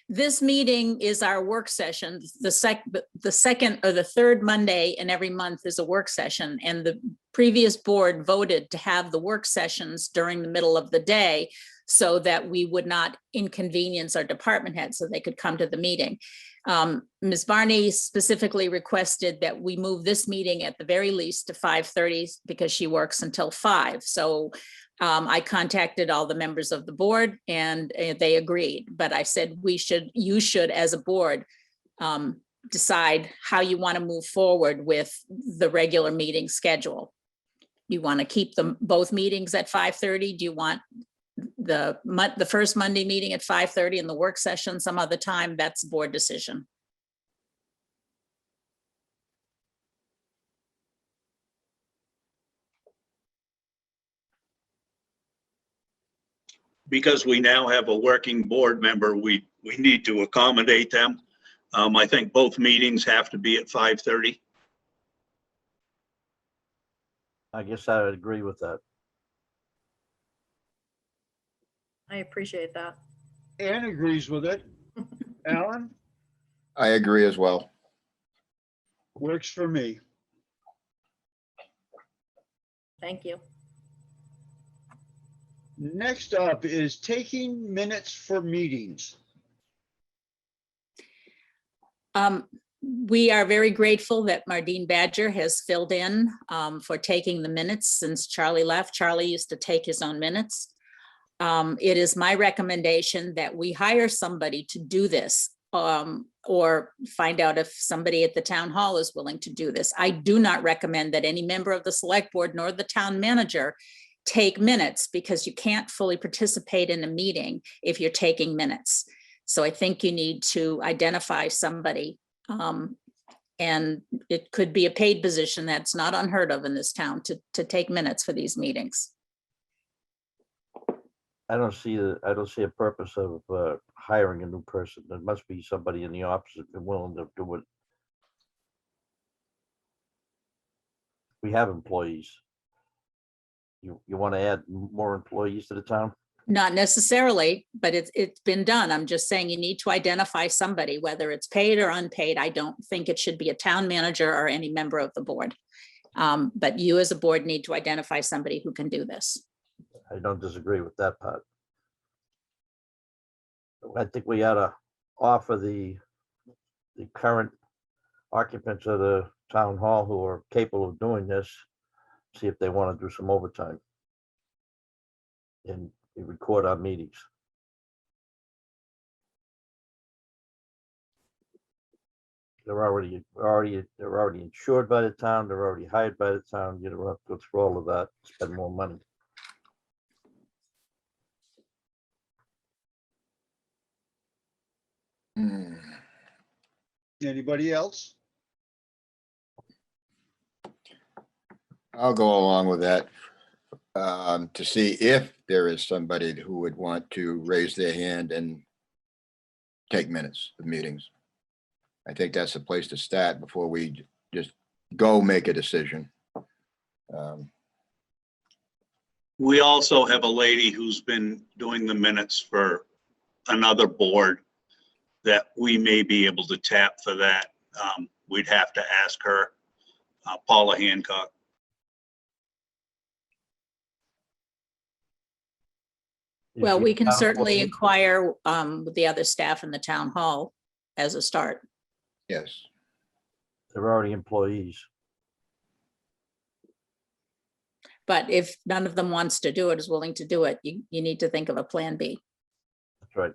This meeting is our work session. The second or the third Monday in every month is a work session, and the previous board voted to have the work sessions during the middle of the day so that we would not inconvenience our department heads, so they could come to the meeting. Ms. Barney specifically requested that we move this meeting at the very least to 5:30 because she works until 5. So I contacted all the members of the board and they agreed, but I said you should as a board decide how you want to move forward with the regular meeting schedule. You want to keep them both meetings at 5:30? Do you want the first Monday meeting at 5:30 and the work session some other time? That's board decision. Because we now have a working board member, we need to accommodate them. I think both meetings have to be at 5:30. I guess I would agree with that. I appreciate that. Ann agrees with it. Alan, I agree as well. works for me. Thank you. Next up is taking minutes for meetings. We are very grateful that Mardine Badger has filled in for taking the minutes since Charlie left. Charlie used to take his own minutes. It is my recommendation that we hire somebody to do this, or find out if somebody at the town hall is willing to do this. I do not recommend that any member of the select board nor the town manager take minutes, because you can't fully participate in a meeting if you're taking minutes. So I think you need to identify somebody, and it could be a paid position. That's not unheard of in this town, to take minutes for these meetings. I don't see a purpose of hiring a new person. There must be somebody in the office that's willing to do it. We have employees. You want to add more employees to the town? Not necessarily, but it's been done. I'm just saying you need to identify somebody, whether it's paid or unpaid. I don't think it should be a town manager or any member of the board. But you as a board need to identify somebody who can do this. I don't disagree with that part. I think we ought to offer the current occupants of the town hall who are capable of doing this, see if they want to do some overtime and record our meetings. They're already insured by the town. They're already hired by the town. You don't have to go through all of that, spend more money. Anybody else? I'll go along with that, to see if there is somebody who would want to raise their hand and take minutes of meetings. I think that's the place to start before we just go make a decision. We also have a lady who's been doing the minutes for another board that we may be able to tap for that. We'd have to ask her, Paula Hancock. Well, we can certainly inquire with the other staff in the town hall as a start. Yes. They're already employees. But if none of them wants to do it, is willing to do it, you need to think of a plan B. That's right.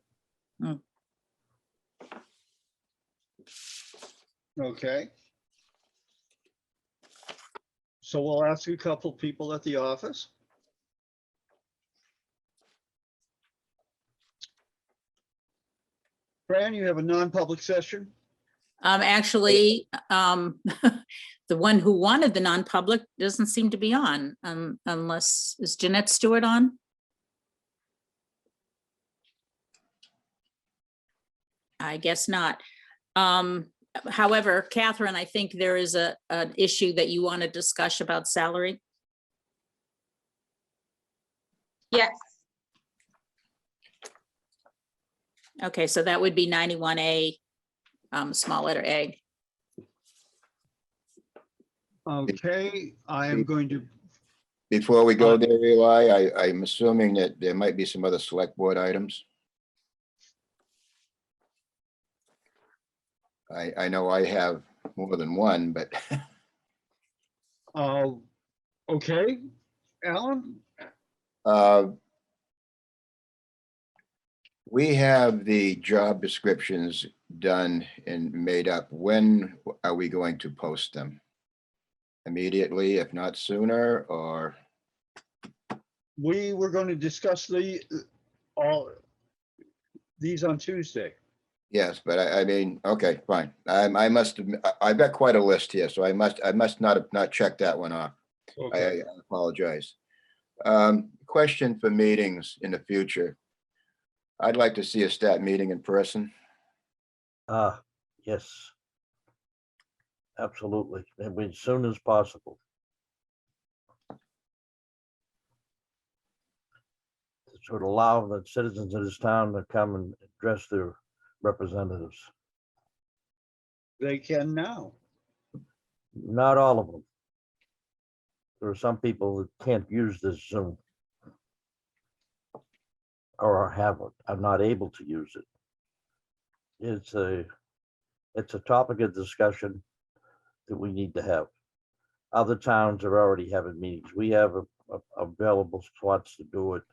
Okay. So we'll ask a couple people at the office. Fran, you have a non-public session? Actually, the one who wanted the non-public doesn't seem to be on, unless, is Jeanette Stewart on? I guess not. However, Catherine, I think there is an issue that you want to discuss about salary. Yes. Okay, so that would be 91A, small letter A. Okay, I am going to, Before we go there, Eli, I'm assuming that there might be some other select board items. I know I have more than one, but okay, Alan? We have the job descriptions done and made up, when are we going to post them? Immediately, if not sooner, or? We were going to discuss all these on Tuesday. Yes, but I mean, okay, fine. I must, I've got quite a list here, so I must not have not checked that one off. I apologize. Question for meetings in the future. I'd like to see a stat meeting in person. Yes. Absolutely, and as soon as possible. This would allow the citizens of this town to come and address their representatives. They can now. Not all of them. There are some people that can't use this Zoom. Or are not able to use it. It's a topic of discussion that we need to have. Other towns are already having meetings. We have available slots to do it.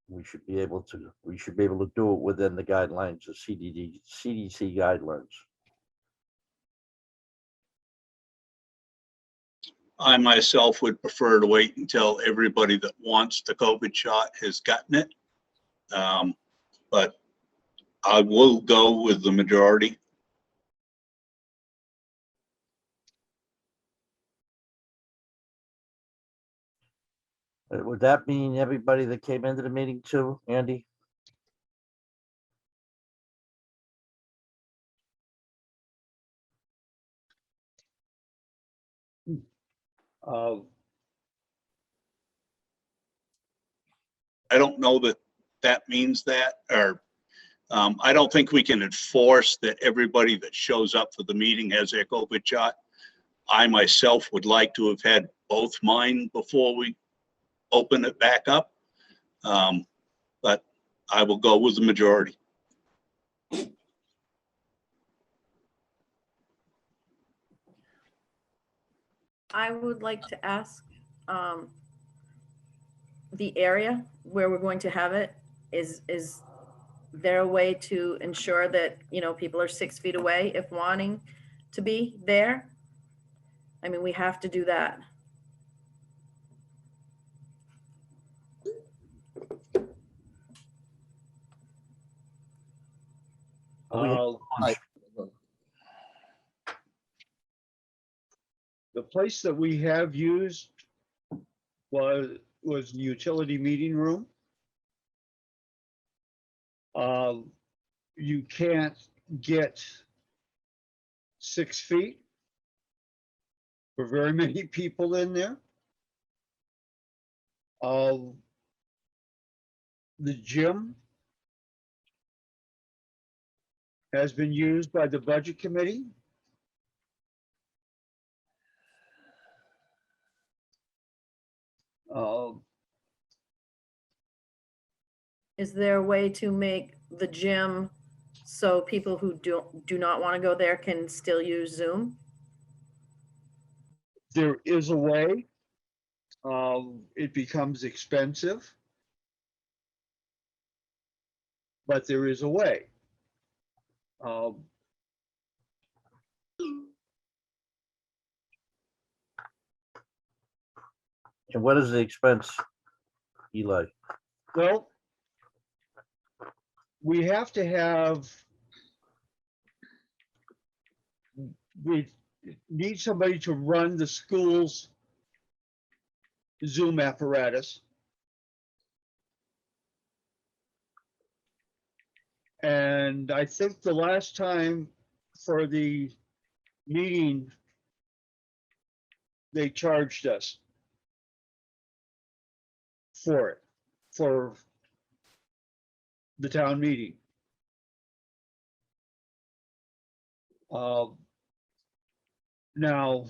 We should be able to do it within the guidelines of CDC guidelines. I myself would prefer to wait until everybody that wants the COVID shot has gotten it. But I will go with the majority. Would that mean everybody that came into the meeting too, Andy? I don't know that that means that, or I don't think we can enforce that everybody that shows up for the meeting has their COVID shot. I myself would like to have had both mine before we open it back up. But I will go with the majority. I would like to ask, the area where we're going to have it, is there a way to ensure that, people are 6 feet away if wanting to be there? I mean, we have to do that. The place that we have used was the utility meeting room. You can't get 6 feet for very many people in there. The gym has been used by the budget committee. Is there a way to make the gym so people who do not want to go there can still use Zoom? There is a way. It becomes expensive, but there is a way. And what is the expense, Eli? Well, we have to have, we need somebody to run the school's Zoom apparatus. And I think the last time for the meeting, they charged us for it, for the town meeting. Now,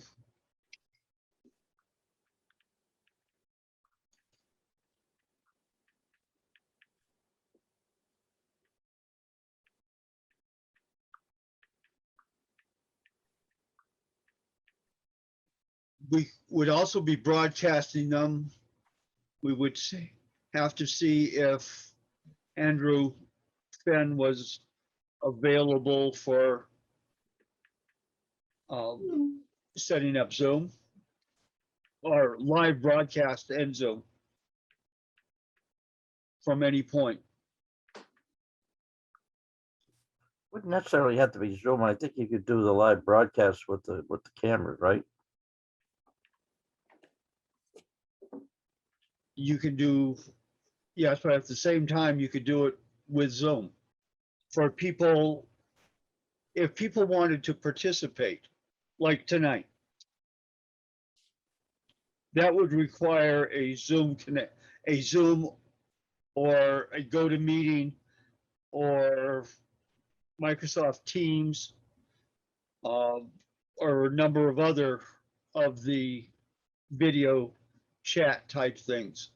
we would also be broadcasting them. We would have to see if Andrew Fenn was available for setting up Zoom or live broadcast and Zoom from any point. Wouldn't necessarily have to be Zoom. I think you could do the live broadcast with the cameras, right? You can do, yes, but at the same time, you could do it with Zoom. For people, if people wanted to participate, like tonight, that would require a Zoom connect, a Zoom or a GoToMeeting or Microsoft Teams, or a number of other of the video chat type things.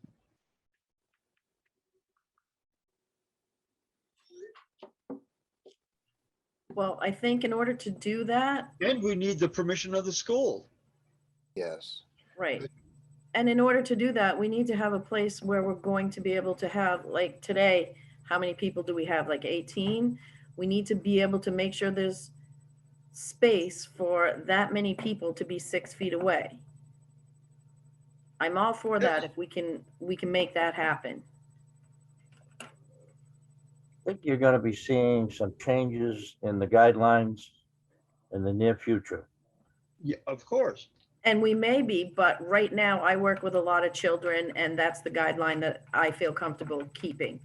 Well, I think in order to do that, And we need the permission of the school. Yes. right. And in order to do that, we need to have a place where we're going to be able to have, like today, how many people do we have? Like 18? We need to be able to make sure there's space for that many people to be 6 feet away. I'm all for that if we can make that happen. I think you're gonna be seeing some changes in the guidelines in the near future. Yeah, of course. And we may be, but right now I work with a lot of children and that's the guideline that I feel comfortable keeping.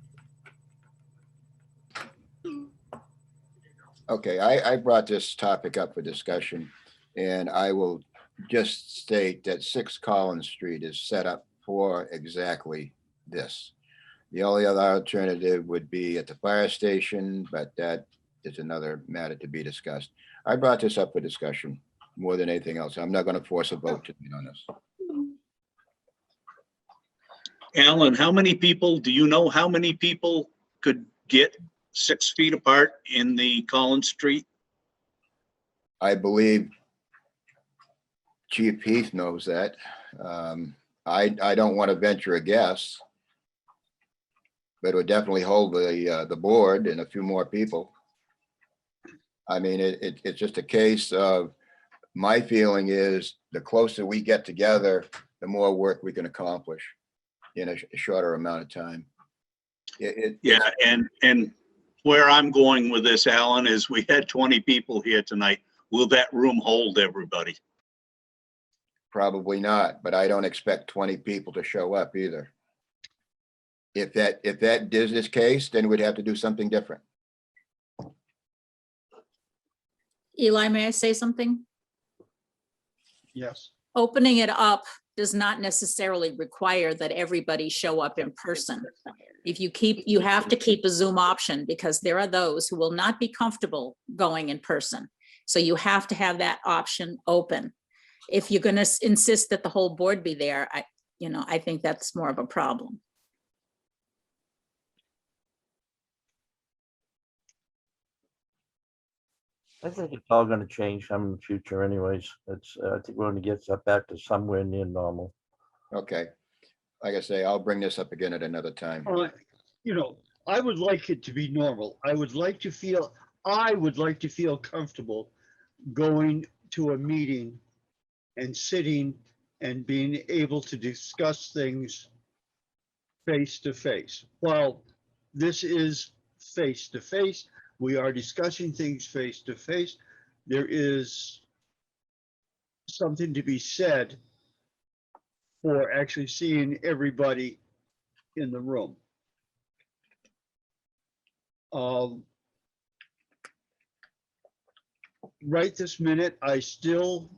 Okay, I brought this topic up for discussion, and I will just state that 6 Collins Street is set up for exactly this. The only other alternative would be at the fire station, but that is another matter to be discussed. I brought this up for discussion more than anything else. I'm not going to force a vote tonight on this. Alan, how many people, do you know how many people could get 6 feet apart in the Collins Street? I believe Chief Heath knows that. I don't want to venture a guess, but it would definitely hold the board and a few more people. I mean, it's just a case of, my feeling is the closer we get together, the more work we can accomplish in a shorter amount of time. Yeah, and where I'm going with this, Alan, is we had 20 people here tonight. Will that room hold everybody? Probably not, but I don't expect 20 people to show up either. If that is this case, then we'd have to do something different. Eli, may I say something? Yes. Opening it up does not necessarily require that everybody show up in person. If you have to keep a Zoom option because there are those who will not be comfortable going in person. So you have to have that option open. If you're going to insist that the whole board be there, I think that's more of a problem. I think it's all gonna change some in the future anyways. I think we're gonna get back to somewhere near normal. Okay. Like I say, I'll bring this up again at another time. I would like it to be normal. I would like to feel comfortable going to a meeting and sitting and being able to discuss things face to face. While this is face to face, we are discussing things face to face. There is something to be said for actually seeing everybody in the room. Right this minute, I still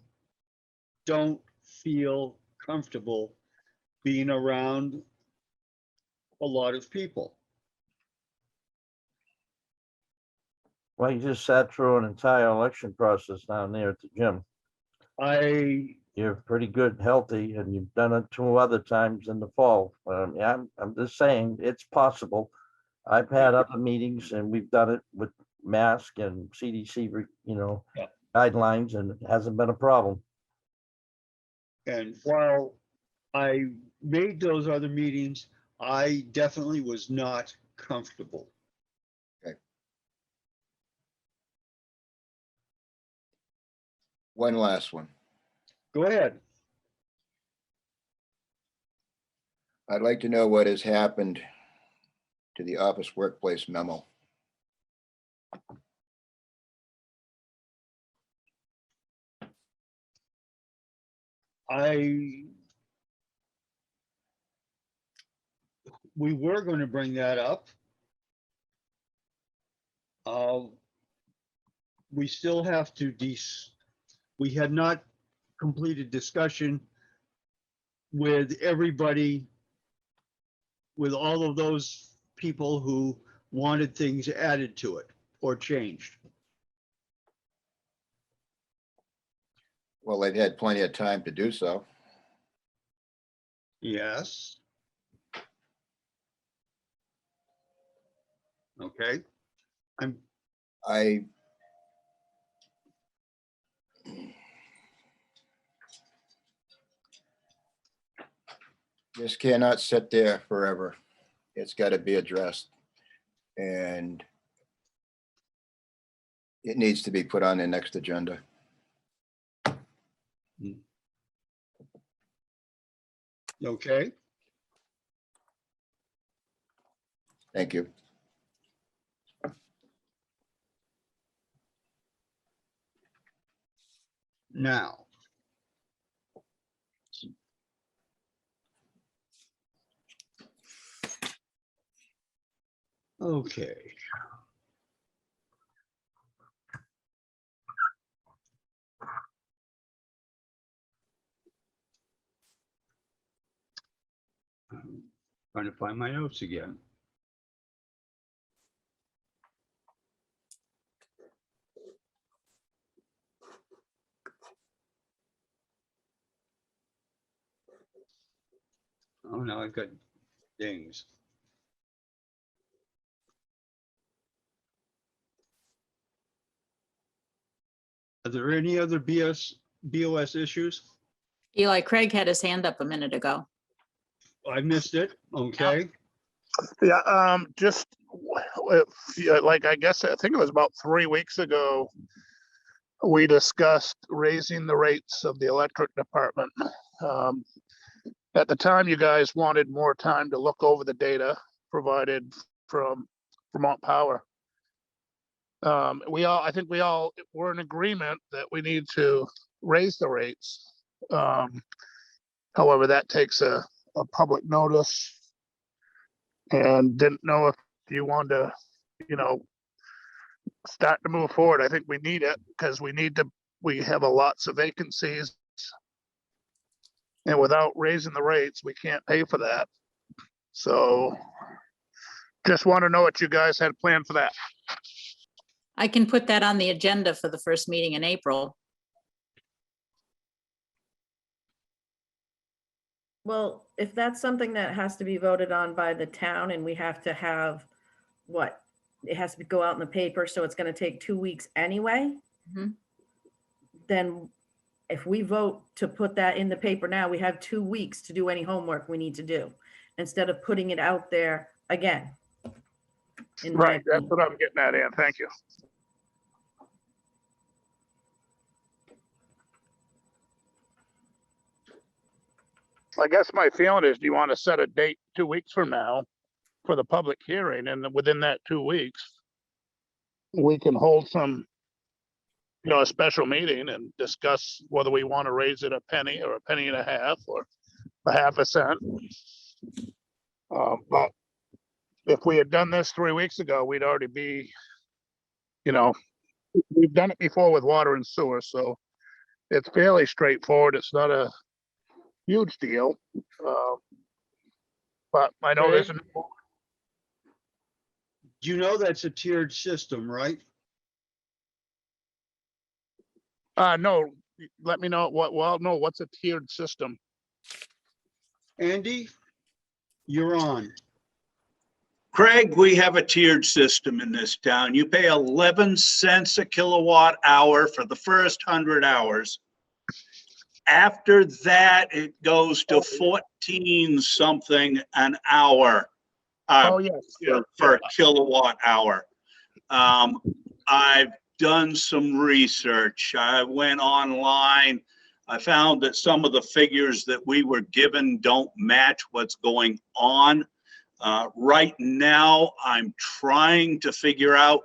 don't feel comfortable being around a lot of people. Well, you just sat through an entire election process down there at the gym. You're pretty good, healthy, and you've done it 2 other times in the fall. Yeah, I'm just saying it's possible. I've had other meetings and we've done it with mask and CDC, guidelines, and it hasn't been a problem. And while I made those other meetings, I definitely was not comfortable. Okay. One last one. Go ahead. I'd like to know what has happened to the office workplace memo. We were going to bring that up. We still have to we had not completed discussion with everybody, with all of those people who wanted things added to it or changed. Well, they've had plenty of time to do so. Yes. Okay. I this cannot sit there forever. It's got to be addressed. And it needs to be put on the next agenda. Okay. Thank you. Now. Okay. Trying to find my notes again. Oh, now I've got dings. Are there any other BOS issues? Eli, Craig had his hand up a minute ago. I missed it. Okay. Yeah, just like, I guess, I think it was about 3 weeks ago, we discussed raising the rates of the electric department. At the time, you guys wanted more time to look over the data provided from Vermont Power. I think we all were in agreement that we need to raise the rates. However, that takes a public notice, and didn't know if you wanted to, start to move forward. I think we need it because we have lots of vacancies. And without raising the rates, we can't pay for that. So just want to know what you guys had planned for that. I can put that on the agenda for the first meeting in April. Well, if that's something that has to be voted on by the town and we have to have, what? It has to go out in the paper, so it's gonna take 2 weeks anyway. Mhm. Then if we vote to put that in the paper now, we have 2 weeks to do any homework we need to do, instead of putting it out there again. in my Right, that's opinion. what I'm getting at, Ann. Thank you. I guess my feeling is, do you want to set a date 2 weeks from now for the public hearing, and within that 2 weeks, we can hold some, a special meeting and discuss whether we want to raise it a penny or a penny and a half or a half a cent. But if we had done this 3 weeks ago, we'd already be, we've done it before with water and sewer, so it's fairly straightforward. It's not a huge deal. But I know there's, You know that's a tiered system, right? no, let me know what's a tiered system? Andy, you're on. Craig, we have a tiered system in this town. You pay 11 cents a kilowatt hour for the first 100 hours. After that, it goes to 14 something an hour. Oh, yes. For a kilowatt hour. I've done some research. I went online. I found that some of the figures that we were given don't match what's going on. Right now, I'm trying to figure out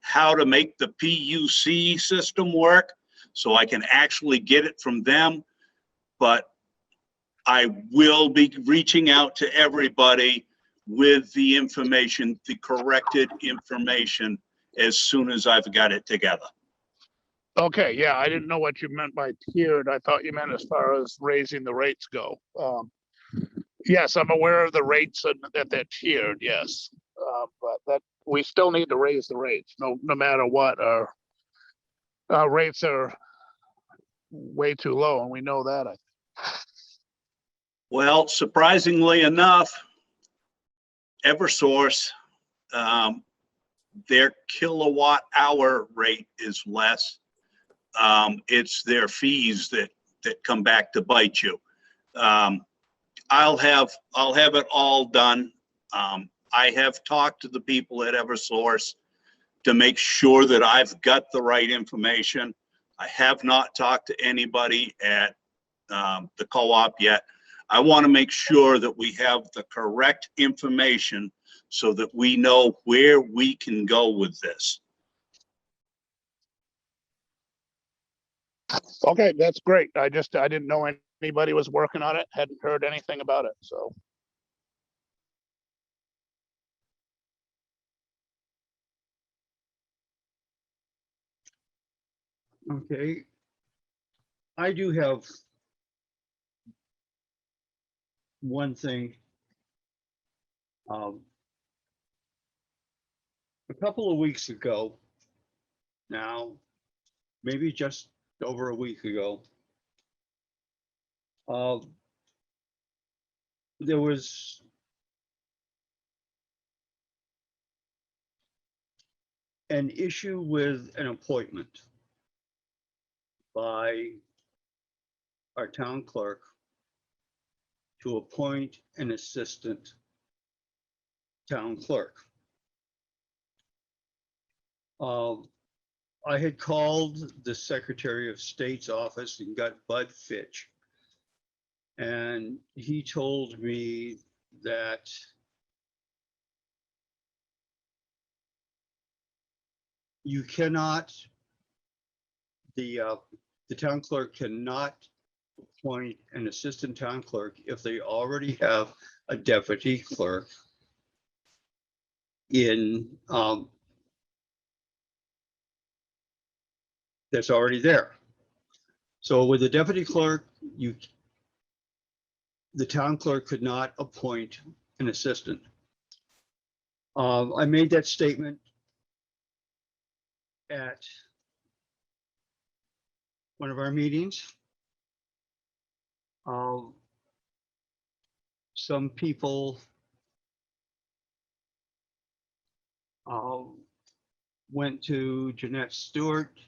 how to make the PUC system work so I can actually get it from them. But I will be reaching out to everybody with the information, the corrected information, as soon as I've got it together. Okay, yeah, I didn't know what you meant by tiered. I thought you meant as far as raising the rates go. Yes, I'm aware of the rates and that they're tiered, yes. But that, we still need to raise the rates, no matter what. Our rates are way too low, and we know that. Well, surprisingly enough, Eversource, their kilowatt hour rate is less. It's their fees that come back to bite you. I'll have it all done. I have talked to the people at Eversource to make sure that I've got the right information. I have not talked to anybody at the co-op yet. I want to make sure that we have the correct information so that we know where we can go with this. Okay, that's great. I didn't know anybody was working on it, hadn't heard anything about it, so. Okay. I do have one thing. A couple of weeks ago, now, maybe just over a week ago, there was an issue with an appointment by our town clerk to appoint an assistant town clerk. I had called the Secretary of State's office and got Bud Fitch. And he told me that you cannot, the town clerk cannot appoint an assistant town clerk if they already have a deputy clerk in that's already there. So with the deputy clerk, the town clerk could not appoint an assistant. I made that statement at one of our meetings. Some people went to Jeanette Stewart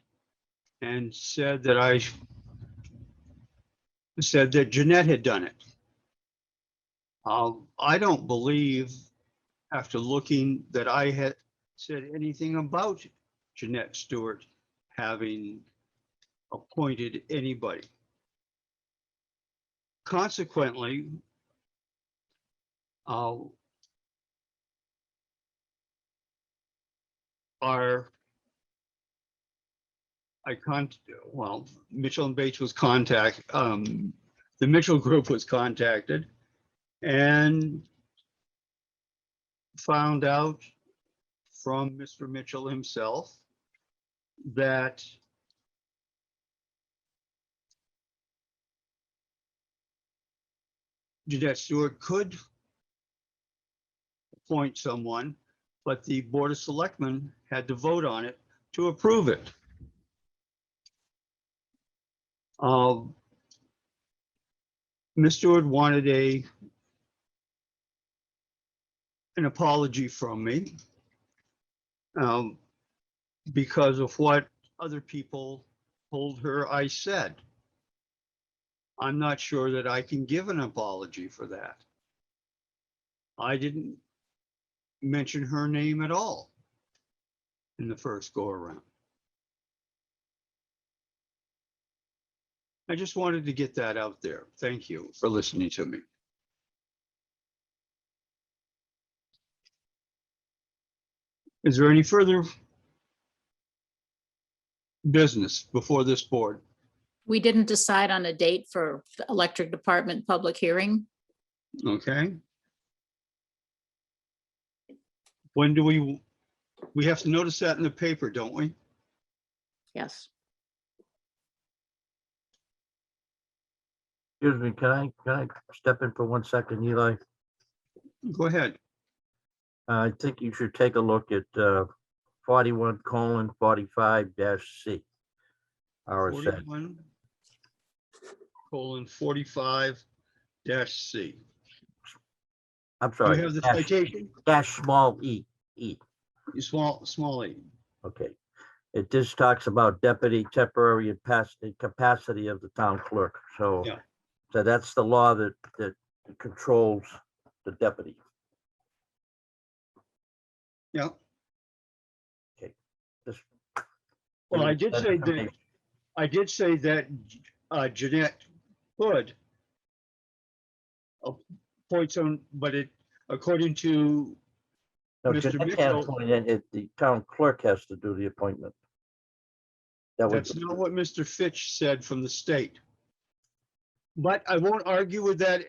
and said that Jeanette had done it. I don't believe, after looking, that I had said anything about Jeanette Stewart having appointed anybody. Consequently, Mitchell and Bates was the Mitchell group was contacted and found out from Mr. Mitchell himself that Jeanette Stewart could appoint someone, but the Board of Selectmen had to vote on it to approve it. Ms. Stewart wanted an apology from me because of what other people told her I said. I'm not sure that I can give an apology for that. I didn't mention her name at all in the first go around. I just wanted to get that out there. Thank you for listening to me. Is there any further business before this board? We didn't decide on a date for the electric department public hearing. Okay. When do we have to notice that in the paper, don't we? Yes. Excuse me, can I step in for 1 second, Eli? Go ahead. I think you should take a look at 41:45-C. RSA. 41:45-C. I'm Do sorry. you have the dash- citation? Dash small e. Small e. Okay. It just talks about deputy temporary capacity of the town clerk. So, Yeah. so that's the law that controls the deputy. Yeah. Just- Well, I did say that Jeanette Hood appoints on, but it, according to No, Mr. Jeanette can't Mitchell, appoint it. The town clerk has to do the appointment. That was, that's not what Mr. Fitch said from the state. But I won't argue with that.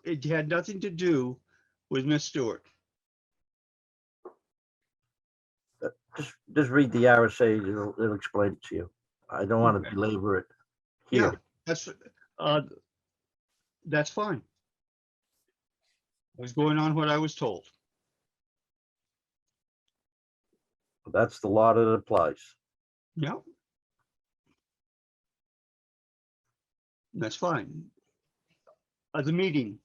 It had nothing to do with Miss Stewart. just read the RSA. It'll explain it to you. I don't want to Okay. belabor it Yeah, here. that's fine. I was going on what I was told. That's the law that applies. Yeah. That's fine. The meeting.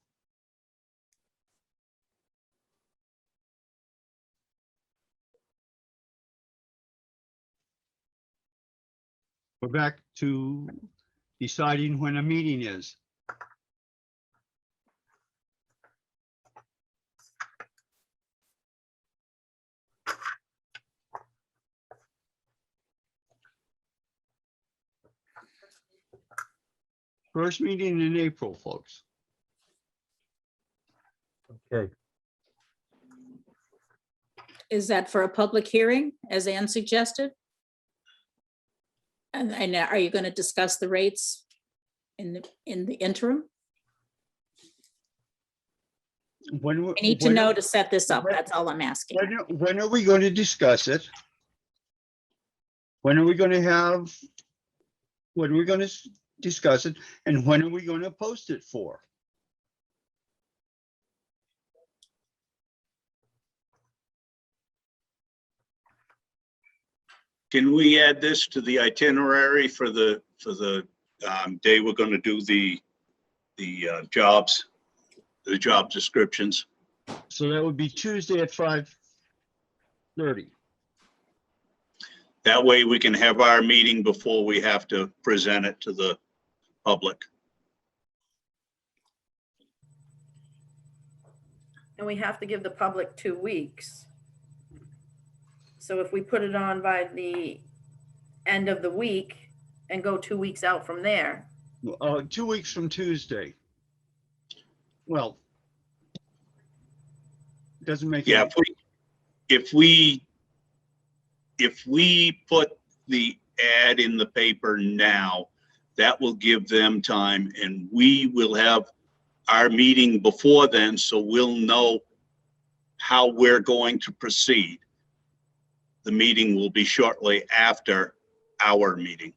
We're back to deciding when a meeting is. First meeting in April, folks. Okay. Is that for a public hearing, as Ann suggested? And are you going to discuss the rates in the interim? When I need to know to set this up. That's all I'm asking. When are we going to discuss it? When are we going to discuss it? And when are we going to post it for? Can we add this to the itinerary for the day we're going to do the job descriptions? So that would be Tuesday at 5:30. That way we can have our meeting before we have to present it to the public. And we have to give the public 2 weeks. So if we put it on by the end of the week and go 2 weeks out from there, 2 weeks from Tuesday. Well, doesn't make. Yeah, if we put the ad in the paper now, that will give them time, and we will have our meeting before then, so we'll know how we're going to proceed. The meeting will be shortly after our meeting.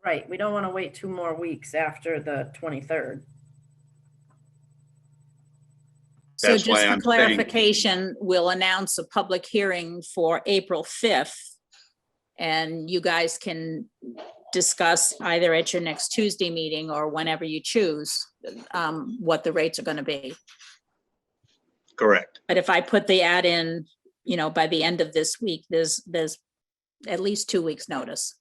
right, we don't want to wait 2 more weeks after the 23rd. So That's why just for I'm saying- clarification, we'll announce a public hearing for April 5th. And you guys can discuss either at your next Tuesday meeting or whenever you choose, what the rates are going to be. Correct. But if I put the ad in, by the end of this week, there's at least 2 weeks' notice.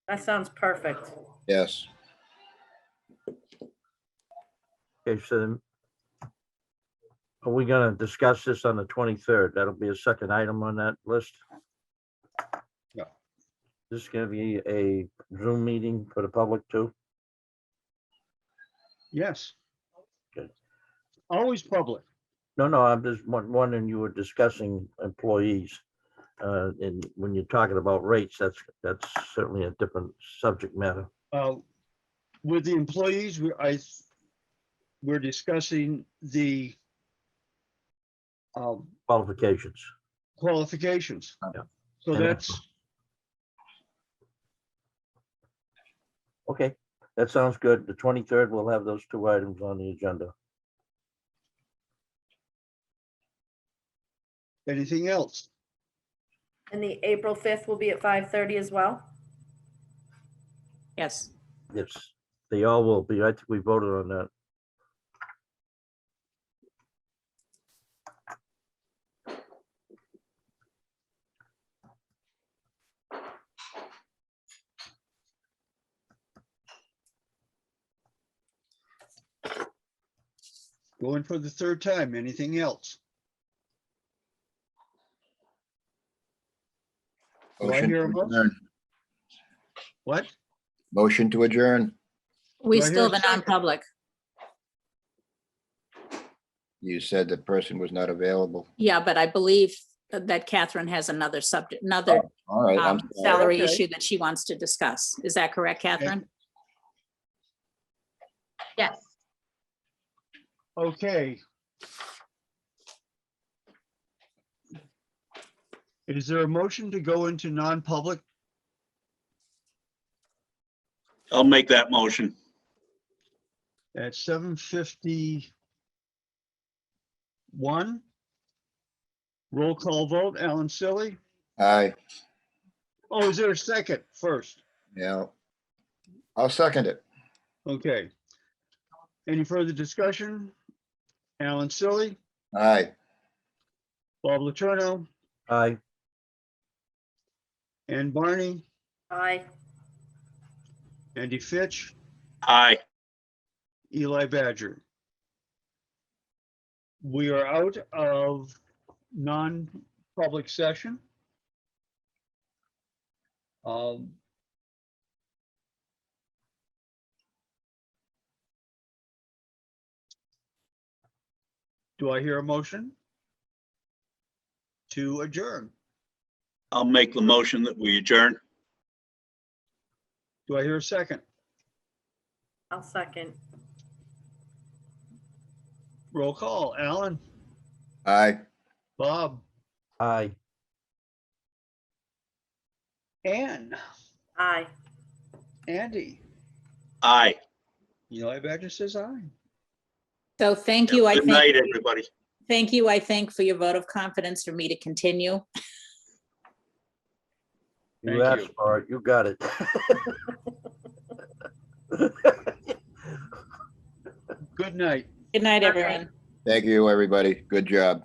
That sounds perfect. Yes. Okay, so then are we gonna discuss this on the 23rd? That'll be a second item on that list. this gonna be a Zoom meeting for the public too? Yes. Good. Always public. No, I'm just wondering, you were discussing employees. And when you're talking about rates, that's certainly a different subject matter. With the employees, we're discussing the Qualifications. qualifications. Yeah. So And that's, Okay, that sounds good. The 23rd, we'll have those two items on the agenda. anything else? And the April 5th will be at 5:30 as well? Yes. Yes, they all will be. I think we voted on that. Going for the third time, anything else? Do I Motion hear a to motion? adjourn. What? Motion to adjourn. We Do I hear still a have a second? non-public. You said the person was not available. Yeah, but I believe that Catherine has another subject, another All right, I'm sorry. salary Okay. issue that she wants to discuss. Is that correct, Catherine? Yes. Okay. Is there a motion to go into non-public? I'll make that motion. At 7:51. Roll call vote, Alan Silly. Aye, Oh, is there a second first? yeah. I'll second it. Okay. Any further discussion? Alan Silly, Aye, Bob Laterno, Aye. Ann Barney, Aye. Andy Fitch, Aye. Eli Badger. We are out of non-public session. Do I hear a motion to adjourn? I'll make the motion that we adjourn. Do I hear a second? I'll second. Roll call, Alan, aye. Bob, Aye. Ann, Aye. Andy. Aye. Eli Badger says aye. So thank you. I Good think, night, everybody. thank you, I think, for your vote of confidence for me to continue. Thank You asked you. for it, you got it. Good night. Good night, everyone. Thank you, everybody. Good job.